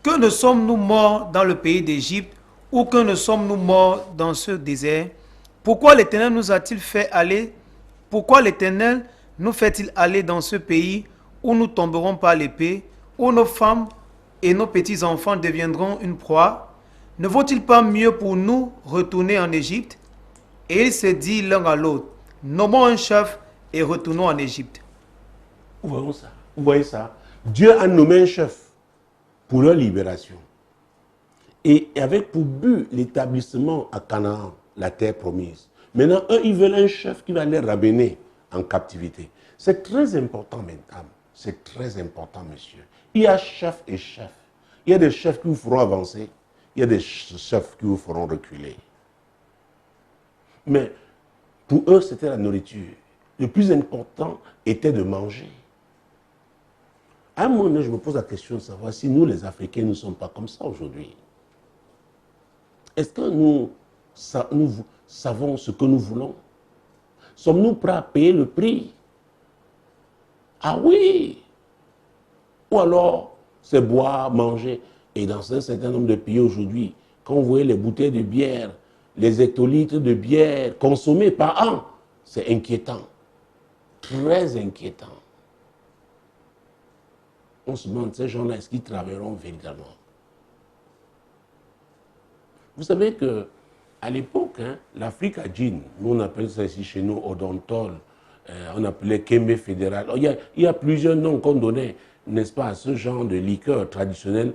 Que ne sommes-nous morts dans le pays d'Égypte, ou que ne sommes-nous morts dans ce désert? Pourquoi l'Éternel nous a-t-il fait aller? Pourquoi l'Éternel nous fait-il aller dans ce pays où nous tomberons par l'épée, où nos femmes et nos petits-enfants deviendront une proie? Ne vaut-il pas mieux pour nous retourner en Égypte? Et ils se disent l'un à l'autre: Nommons un chef et retournons en Égypte. Vous voyez ça? Dieu a nommé un chef pour leur libération. Et avec pour but l'établissement à Canaan, la terre promise. Maintenant, eux, ils veulent un chef qui va les ramener en captivité. C'est très important, mesdames. C'est très important, messieurs. Il y a chef et chef. Il y a des chefs qui vous feront avancer. Il y a des chefs qui vous feront reculer. Mais pour eux, c'était la nourriture. Le plus important était de manger. À un moment donné, je me pose la question de savoir si nous, les Africains, ne sommes pas comme ça aujourd'hui. Est-ce que nous savons ce que nous voulons? Sommes-nous prêts à payer le prix? Ah oui! Ou alors, c'est boire, manger. Et dans un certain nombre de pays aujourd'hui, quand vous voyez les bouteilles de bière, les hectolitres de bière consommés par an, c'est inquiétant. Très inquiétant. On se demande, ces gens-là, est-ce qu'ils travailleront véritablement? Vous savez que À l'époque, hein, l'Afrique à gin, nous on appelle ça ici chez nous odontol, on appelait Kembe fédéral. Il y a plusieurs noms qu'on donnait, n'est-ce pas, à ce genre de liqueur traditionnelle.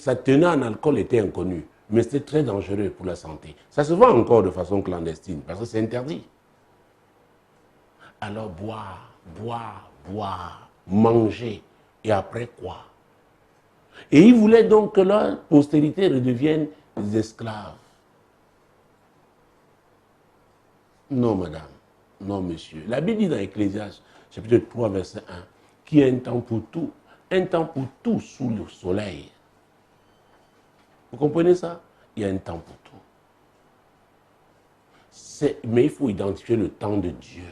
Sa teneur en alcool était inconnue, mais c'était très dangereux pour la santé. Ça se vend encore de façon clandestine, parce que c'est interdit. Alors boire, boire, boire, manger, et après quoi? Et ils voulaient donc que leur postérité redevienne des esclaves. Non, madame. Non, monsieur. La Bible dit dans Ecclésiaste, chapitre 3, verset 1, qu'il y a un temps pour tout sous le soleil. Vous comprenez ça? Il y a un temps pour tout. Mais il faut identifier le temps de Dieu.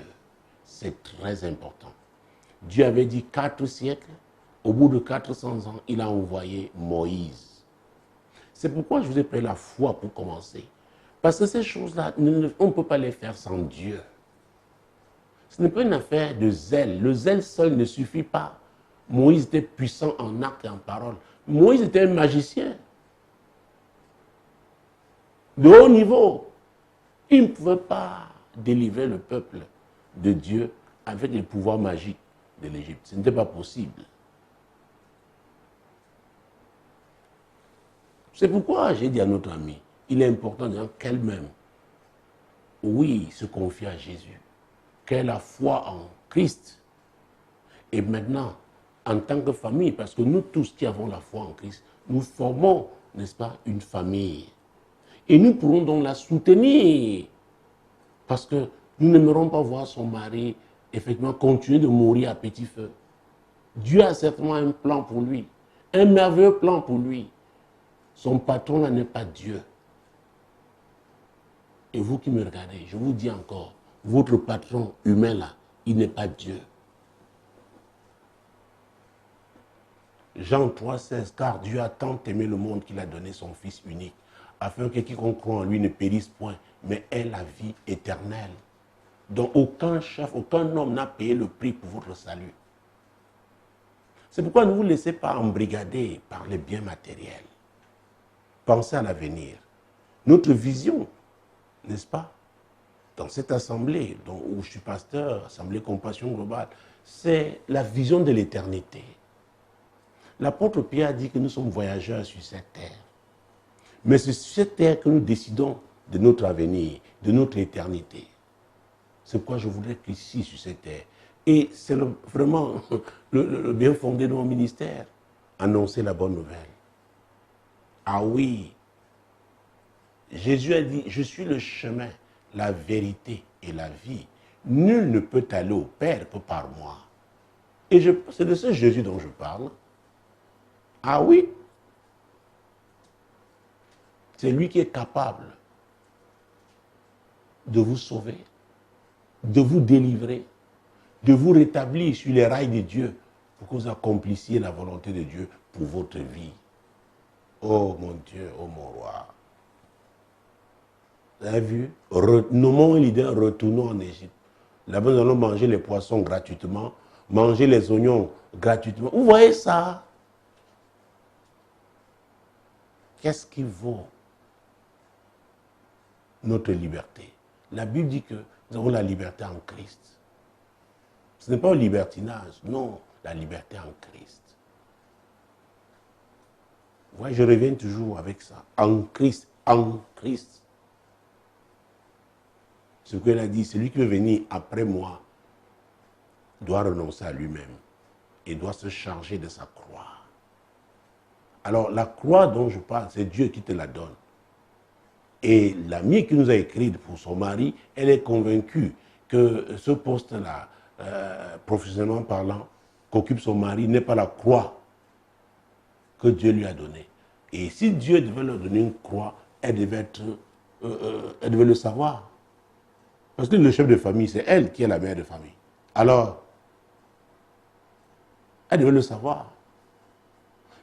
C'est très important. Dieu avait dit 4 siècles. Au bout de 400 ans, il a envoyé Moïse. C'est pourquoi je vous ai pris la foi pour commencer. Parce que ces choses-là, on ne peut pas les faire sans Dieu. Ce n'est pas une affaire de zèle. Le zèle seul ne suffit pas. Moïse était puissant en actes et en parole. Moïse était un magicien. De haut niveau. Il ne pouvait pas délivrer le peuple de Dieu avec les pouvoirs magiques de l'Égypte. Ce n'était pas possible. C'est pourquoi j'ai dit à notre ami, il est important qu'elle-même, oui, se confie à Jésus, qu'elle a la foi en Christ. Et maintenant, en tant que famille, parce que nous tous qui avons la foi en Christ, nous formons, n'est-ce pas, une famille. Et nous pourrons donc la soutenir. Parce que nous n'aimerons pas voir son mari, effectivement, continuer de mourir à petit feu. Dieu a certainement un plan pour lui, un merveilleux plan pour lui. Son patron là n'est pas Dieu. Et vous qui me regardez, je vous dis encore, votre patron humain là, il n'est pas Dieu. Jean 3,16, car Dieu a tant aimé le monde qu'il a donné son Fils unique, afin que quiconque croit en lui ne périsse point, mais ait la vie éternelle. Donc aucun chef, aucun homme n'a payé le prix pour votre salut. C'est pourquoi ne vous laissez pas embrigader par les biens matériels. Pensez à l'avenir. Notre vision, n'est-ce pas, dans cette assemblée où je suis pasteur, Assemblée Compassion Globale, c'est la vision de l'éternité. L'apôtre Pierre a dit que nous sommes voyageurs sur cette terre. Mais c'est sur cette terre que nous décidons de notre avenir, de notre éternité. C'est pourquoi je voudrais qu'ici, sur cette terre, et c'est vraiment le bien fondé de mon ministère, annoncer la bonne nouvelle. Ah oui, Jésus a dit, je suis le chemin, la vérité et la vie. Nul ne peut aller au Père que par moi. Et c'est de ce Jésus dont je parle. Ah oui, c'est lui qui est capable de vous sauver, de vous délivrer, de vous rétablir sur les rails de Dieu pour que vous accomplissiez la volonté de Dieu pour votre vie. Oh mon Dieu, oh mon roi. Vous avez vu? Nommons un leader, retournons en Égypte. Là-bas, nous allons manger les poissons gratuitement, manger les oignons gratuitement. Vous voyez ça? Qu'est-ce qui vaut notre liberté? La Bible dit que nous avons la liberté en Christ. Ce n'est pas un libertinage, non, la liberté en Christ. Vous voyez, je reviens toujours avec ça. En Christ, en Christ. Ce qu'elle a dit, celui qui veut venir après moi doit renoncer à lui-même et doit se charger de sa croix. Alors, la croix dont je parle, c'est Dieu qui te la donne. Et l'amie qui nous a écrit pour son mari, elle est convaincue que ce poste-là, professionnellement parlant, qu'occupe son mari, n'est pas la croix que Dieu lui a donnée. Et si Dieu devait leur donner une croix, elle devait le savoir. Parce que le chef de famille, c'est elle qui est la mère de famille. Alors, elle devait le savoir.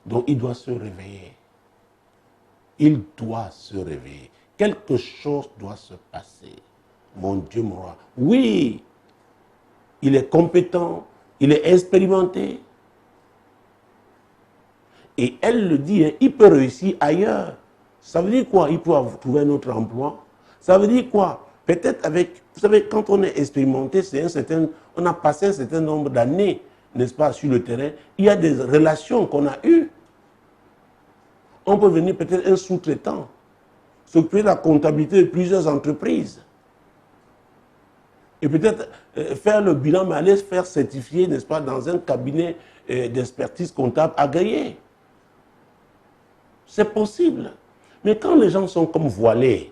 Donc, il doit se réveiller. Il doit se réveiller. Quelque chose doit se passer. Mon Dieu, mon roi. Oui, il est compétent, il est expérimenté. Et elle le dit, hein, il peut réussir ailleurs. Ça veut dire quoi? Il peut trouver un autre emploi. Ça veut dire quoi? Peut-être avec, vous savez, quand on est expérimenté, on a passé un certain nombre d'années, n'est-ce pas, sur le terrain, il y a des relations qu'on a eues. On peut venir peut-être un sous-traitant, s'occuper de la comptabilité de plusieurs entreprises. Et peut-être faire le bilan, mais aller se faire certifier, n'est-ce pas, dans un cabinet d'expertise comptable agréé. C'est possible. Mais quand les gens sont comme voilés,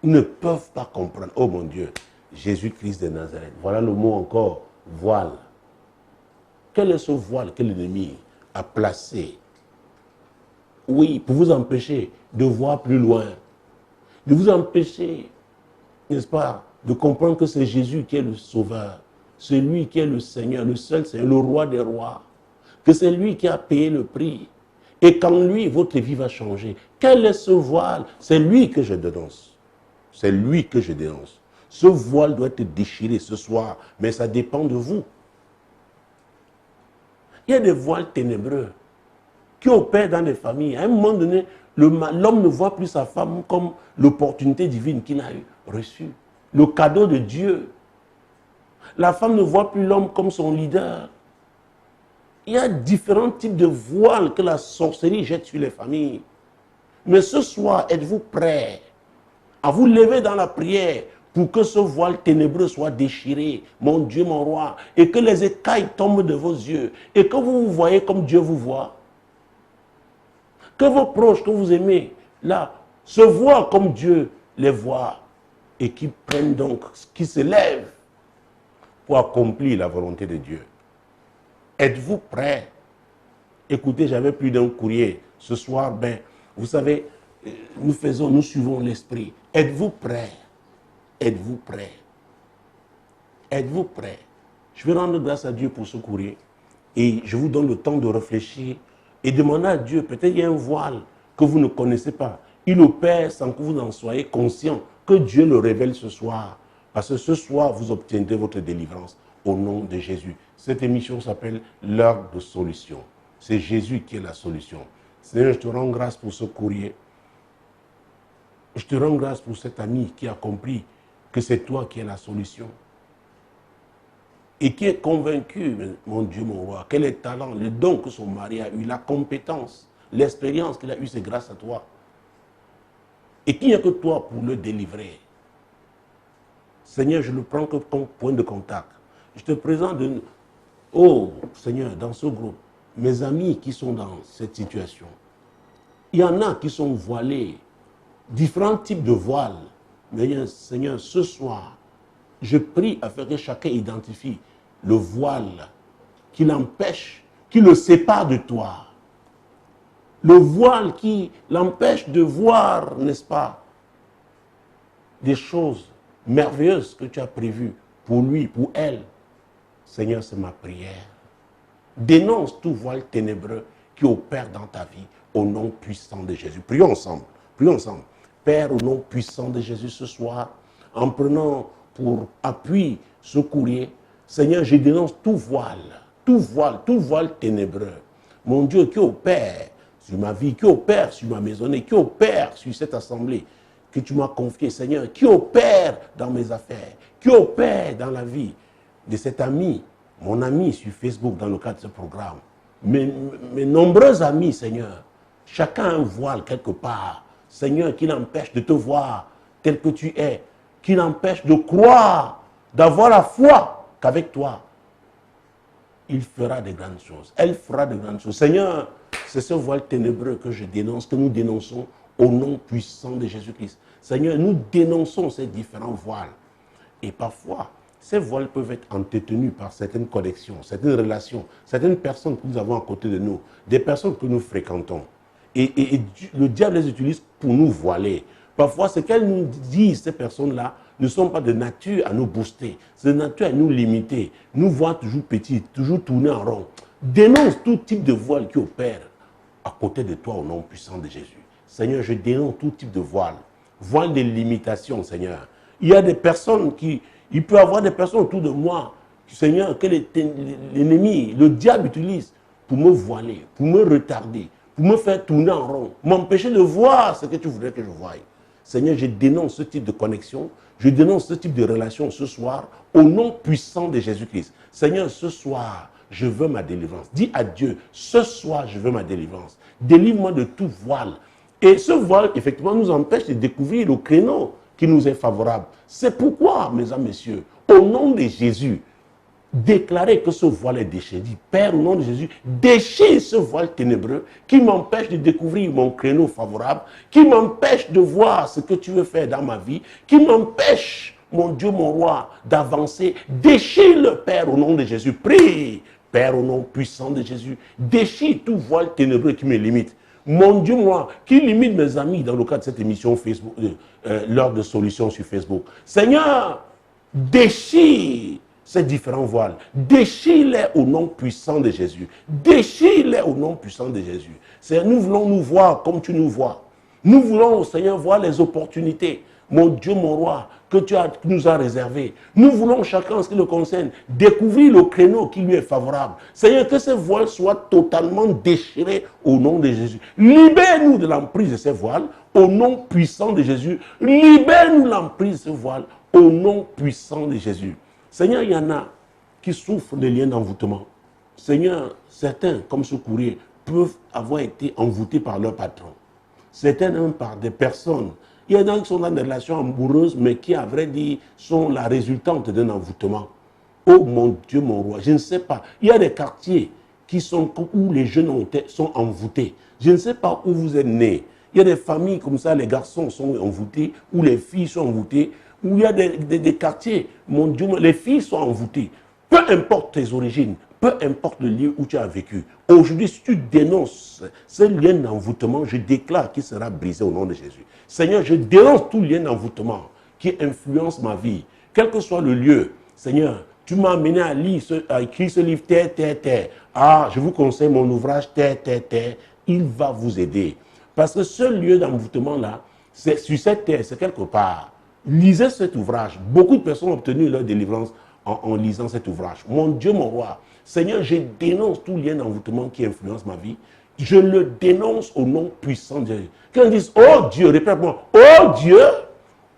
ils ne peuvent pas comprendre. Oh mon Dieu, Jésus-Christ de Nazareth. Voilà le mot encore, voile. Quel est ce voile que l'ennemi a placé? Oui, pour vous empêcher de voir plus loin, de vous empêcher, n'est-ce pas, de comprendre que c'est Jésus qui est le Sauveur, c'est lui qui est le Seigneur, le seul Seigneur, le Roi des rois, que c'est lui qui a payé le prix. Et qu'en lui, votre vie va changer. Quel est ce voile? C'est lui que je dénonce. C'est lui que je dénonce. Ce voile doit être déchiré ce soir, mais ça dépend de vous. Il y a des voiles ténébreux qui opèrent dans les familles. À un moment donné, l'homme ne voit plus sa femme comme l'opportunité divine qu'il a reçue, le cadeau de Dieu. La femme ne voit plus l'homme comme son leader. Il y a différents types de voiles que la sorcellerie jette sur les familles. Mais ce soir, êtes-vous prêts à vous lever dans la prière pour que ce voile ténébreux soit déchiré, mon Dieu, mon roi, et que les écailles tombent de vos yeux, et que vous vous voyez comme Dieu vous voit? Que vos proches, que vous aimez, là, se voient comme Dieu les voit, et qui prennent donc, qui se lèvent pour accomplir la volonté de Dieu. Êtes-vous prêts? Écoutez, j'avais plus d'un courrier. Ce soir, vous savez, nous suivons l'esprit. Êtes-vous prêts? Êtes-vous prêts? Êtes-vous prêts? Je vais rendre grâce à Dieu pour ce courrier. Et je vous donne le temps de réfléchir et demander à Dieu, peut-être il y a un voile que vous ne connaissez pas. Il opère sans que vous en soyez conscient. Que Dieu le révèle ce soir. Parce que ce soir, vous obtiendrez votre délivrance au nom de Jésus. Cette émission s'appelle l'heure de solution. C'est Jésus qui est la solution. Seigneur, je te rends grâce pour ce courrier. Je te rends grâce pour cet ami qui a compris que c'est toi qui es la solution. Et qui est convaincu, mon Dieu, mon roi, quel est le talent, le don que son mari a eu, la compétence, l'expérience qu'il a eue, c'est grâce à toi. Et qu'il n'y a que toi pour le délivrer. Seigneur, je le prends comme point de contact. Je te présente, oh Seigneur, dans ce groupe, mes amis qui sont dans cette situation. Il y en a qui sont voilés, différents types de voiles. Mais Seigneur, ce soir, je prie afin que chacun identifie le voile qui l'empêche, qui le sépare de toi. Le voile qui l'empêche de voir, n'est-ce pas, des choses merveilleuses que tu as prévues pour lui, pour elle. Seigneur, c'est ma prière. Dénonce tout voile ténébreux qui opère dans ta vie au nom puissant de Jésus. Prions ensemble. Prions ensemble. Père, au nom puissant de Jésus ce soir, en prenant pour appui ce courrier, Seigneur, je dénonce tout voile ténébreux. Mon Dieu, qui opère sur ma vie, qui opère sur ma maisonnée, qui opère sur cette assemblée que tu m'as confiée, Seigneur, qui opère dans mes affaires, qui opère dans la vie de cet ami, mon ami sur Facebook dans le cadre de ce programme. Mes nombreux amis, Seigneur, chacun a un voile quelque part, Seigneur, qui l'empêche de te voir tel que tu es, qui l'empêche de croire, d'avoir la foi qu'avec toi, il fera de grandes choses. Elle fera de grandes choses. Seigneur, c'est ce voile ténébreux que je dénonce, que nous dénonçons au nom puissant de Jésus-Christ. Seigneur, nous dénonçons ces différents voiles. Et parfois, ces voiles peuvent être entretenus par certaines connexions, certaines relations, certaines personnes que nous avons à côté de nous, des personnes que nous fréquentons. Et le diable les utilise pour nous voiler. Parfois, ce qu'elles nous disent, ces personnes-là, ne sont pas de nature à nous booster, c'est de nature à nous limiter, nous voir toujours petits, toujours tourner en rond. Dénonce tout type de voile qui opère à côté de toi au nom puissant de Jésus. Seigneur, je dénonce tout type de voile. Voile de limitation, Seigneur. Il y a des personnes il peut y avoir des personnes autour de moi, Seigneur, que l'ennemi, le diable utilise pour me voiler, pour me retarder, pour me faire tourner en rond, m'empêcher de voir ce que tu voudrais que je voie. Seigneur, je dénonce ce type de connexion, je dénonce ce type de relation ce soir, au nom puissant de Jésus-Christ. Seigneur, ce soir, je veux ma délivrance. Dis à Dieu, ce soir, je veux ma délivrance. Délivre-moi de tout voile. Et ce voile, effectivement, nous empêche de découvrir le créneau qui nous est favorable. C'est pourquoi, mesdames, messieurs, au nom de Jésus, déclarez que ce voile est déchiré. Dis, Père, au nom de Jésus, déchire ce voile ténébreux qui m'empêche de découvrir mon créneau favorable, qui m'empêche de voir ce que tu veux faire dans ma vie, qui m'empêche, mon Dieu, mon roi, d'avancer. Déchire le Père au nom de Jésus. Prie, Père, au nom puissant de Jésus, déchire tout voile ténébreux qui me limite. Mon Dieu, moi, qui limite mes amis dans le cadre de cette émission Facebook, lors de solutions sur Facebook. Seigneur, déchire ces différents voiles. Déchire-les au nom puissant de Jésus. Déchire-les au nom puissant de Jésus. Seigneur, nous voulons nous voir comme tu nous vois. Nous voulons, Seigneur, voir les opportunités, mon Dieu, mon roi, que tu nous as réservées. Nous voulons chacun, en ce qui le concerne, découvrir le créneau qui lui est favorable. Seigneur, que ces voiles soient totalement déchirées au nom de Jésus. Libère-nous de l'emprise de ces voiles au nom puissant de Jésus. Libère-nous de l'emprise de ces voiles au nom puissant de Jésus. Seigneur, il y en a qui souffrent de liens d'envoûtement. Seigneur, certains, comme ce courrier, peuvent avoir été envoûtés par leur patron. Certains même par des personnes. Il y en a qui sont dans des relations amoureuses, mais qui, à vrai dire, sont la résultante d'un envoûtement. Oh mon Dieu, mon roi, je ne sais pas. Il y a des quartiers où les jeunes sont envoûtés. Je ne sais pas où vous êtes nés. Il y a des familles comme ça, les garçons sont envoûtés, ou les filles sont envoûtées, où il y a des quartiers, mon Dieu, les filles sont envoûtées. Peu importe tes origines, peu importe le lieu où tu as vécu. Aujourd'hui, si tu dénonces ce lien d'envoûtement, je déclare qu'il sera brisé au nom de Jésus. Seigneur, je dénonce tout lien d'envoûtement qui influence ma vie, quel que soit le lieu. Seigneur, tu m'as amené à écrire ce livre, Terre, Terre, Terre. Ah, je vous conseille mon ouvrage, Terre, Terre, Terre. Il va vous aider. Parce que ce lieu d'envoûtement-là, c'est sur cette terre, c'est quelque part. Lisez cet ouvrage. Beaucoup de personnes ont obtenu leur délivrance en lisant cet ouvrage. Mon Dieu, mon roi, Seigneur, je dénonce tout lien d'envoûtement qui influence ma vie. Je le dénonce au nom puissant de Jésus. Quand ils disent, oh Dieu, répète-moi, oh Dieu,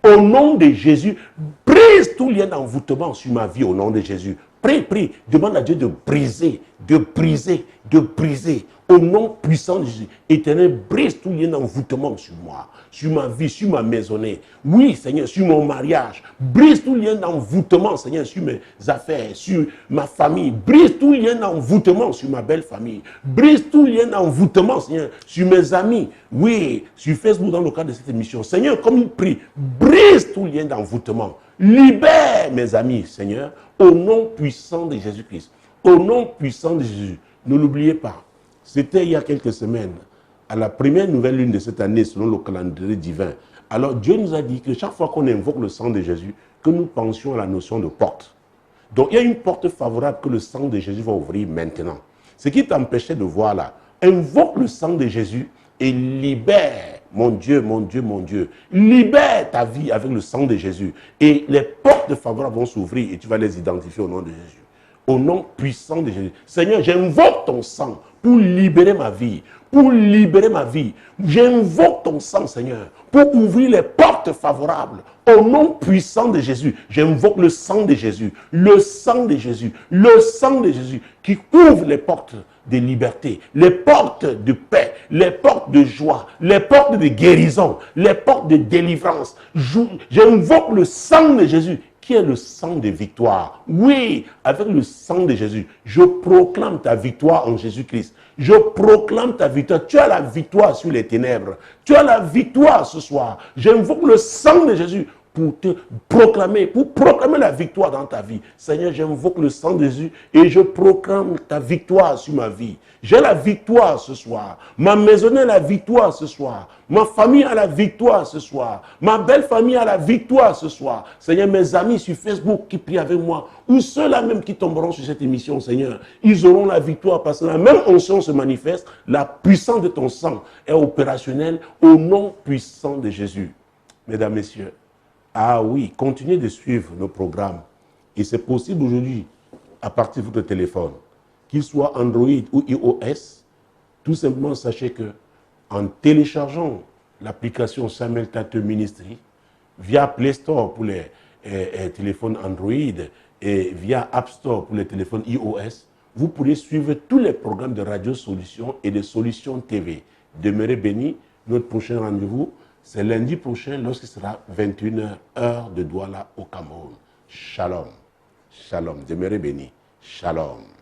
au nom de Jésus, brise tout lien d'envoûtement sur ma vie au nom de Jésus. Prie, prie, demande à Dieu de briser, de briser, de briser. Au nom puissant de Jésus, Éternel, brise tout lien d'envoûtement sur moi, sur ma vie, sur ma maisonnée. Oui, Seigneur, sur mon mariage. Brise tout lien d'envoûtement, Seigneur, sur mes affaires, sur ma famille. Brise tout lien d'envoûtement sur ma belle famille. Brise tout lien d'envoûtement, Seigneur, sur mes amis. Oui, sur Facebook, dans le cadre de cette émission. Seigneur, comme il prie, brise tout lien d'envoûtement. Libère mes amis, Seigneur, au nom puissant de Jésus-Christ. Au nom puissant de Jésus. Ne l'oubliez pas. C'était il y a quelques semaines, à la première nouvelle lune de cette année, selon le calendrier divin. Alors Dieu nous a dit que chaque fois qu'on invoque le sang de Jésus, que nous pensions à la notion de porte. Donc il y a une porte favorable que le sang de Jésus va ouvrir maintenant. Ce qui t'empêchait de voir là, invoque le sang de Jésus et libère, mon Dieu, mon Dieu, mon Dieu, libère ta vie avec le sang de Jésus. Et les portes favorables vont s'ouvrir et tu vas les identifier au nom de Jésus. Au nom puissant de Jésus. Seigneur, j'invoque ton sang pour libérer ma vie. Pour libérer ma vie. J'invoque ton sang, Seigneur, pour ouvrir les portes favorables. Au nom puissant de Jésus, j'invoque le sang de Jésus. Le sang de Jésus. Le sang de Jésus qui ouvre les portes de liberté, les portes de paix, les portes de joie, les portes de guérison, les portes de délivrance. J'invoque le sang de Jésus qui est le sang de victoire. Oui, avec le sang de Jésus, je proclame ta victoire en Jésus-Christ. Je proclame ta victoire. Tu as la victoire sur les ténèbres. Tu as la victoire ce soir. J'invoque le sang de Jésus pour proclamer la victoire dans ta vie. Seigneur, j'invoque le sang de Jésus et je proclame ta victoire sur ma vie. J'ai la victoire ce soir. Ma maisonnée a la victoire ce soir. Ma famille a la victoire ce soir. Ma belle famille a la victoire ce soir. Seigneur, mes amis sur Facebook qui prient avec moi, ou ceux-là même qui tomberont sur cette émission, Seigneur, ils auront la victoire parce que la même onction se manifeste. La puissance de ton sang est opérationnelle au nom puissant de Jésus. Mesdames, Messieurs, ah oui, continuez de suivre nos programmes. Et c'est possible aujourd'hui, à partir de votre téléphone, qu'il soit Android ou iOS, Tout simplement, sachez que en téléchargeant l'application Samuel Tate Ministry via Play Store pour les téléphones Android et via App Store pour les téléphones iOS, vous pourrez suivre tous les programmes de Radio Solutions et de Solutions TV. Demeurez bénis. Notre prochain rendez-vous, c'est lundi prochain lorsqu'il sera 21h, heure de Douala au Cameroun. Shalom. Shalom. Demeurez bénis. Shalom.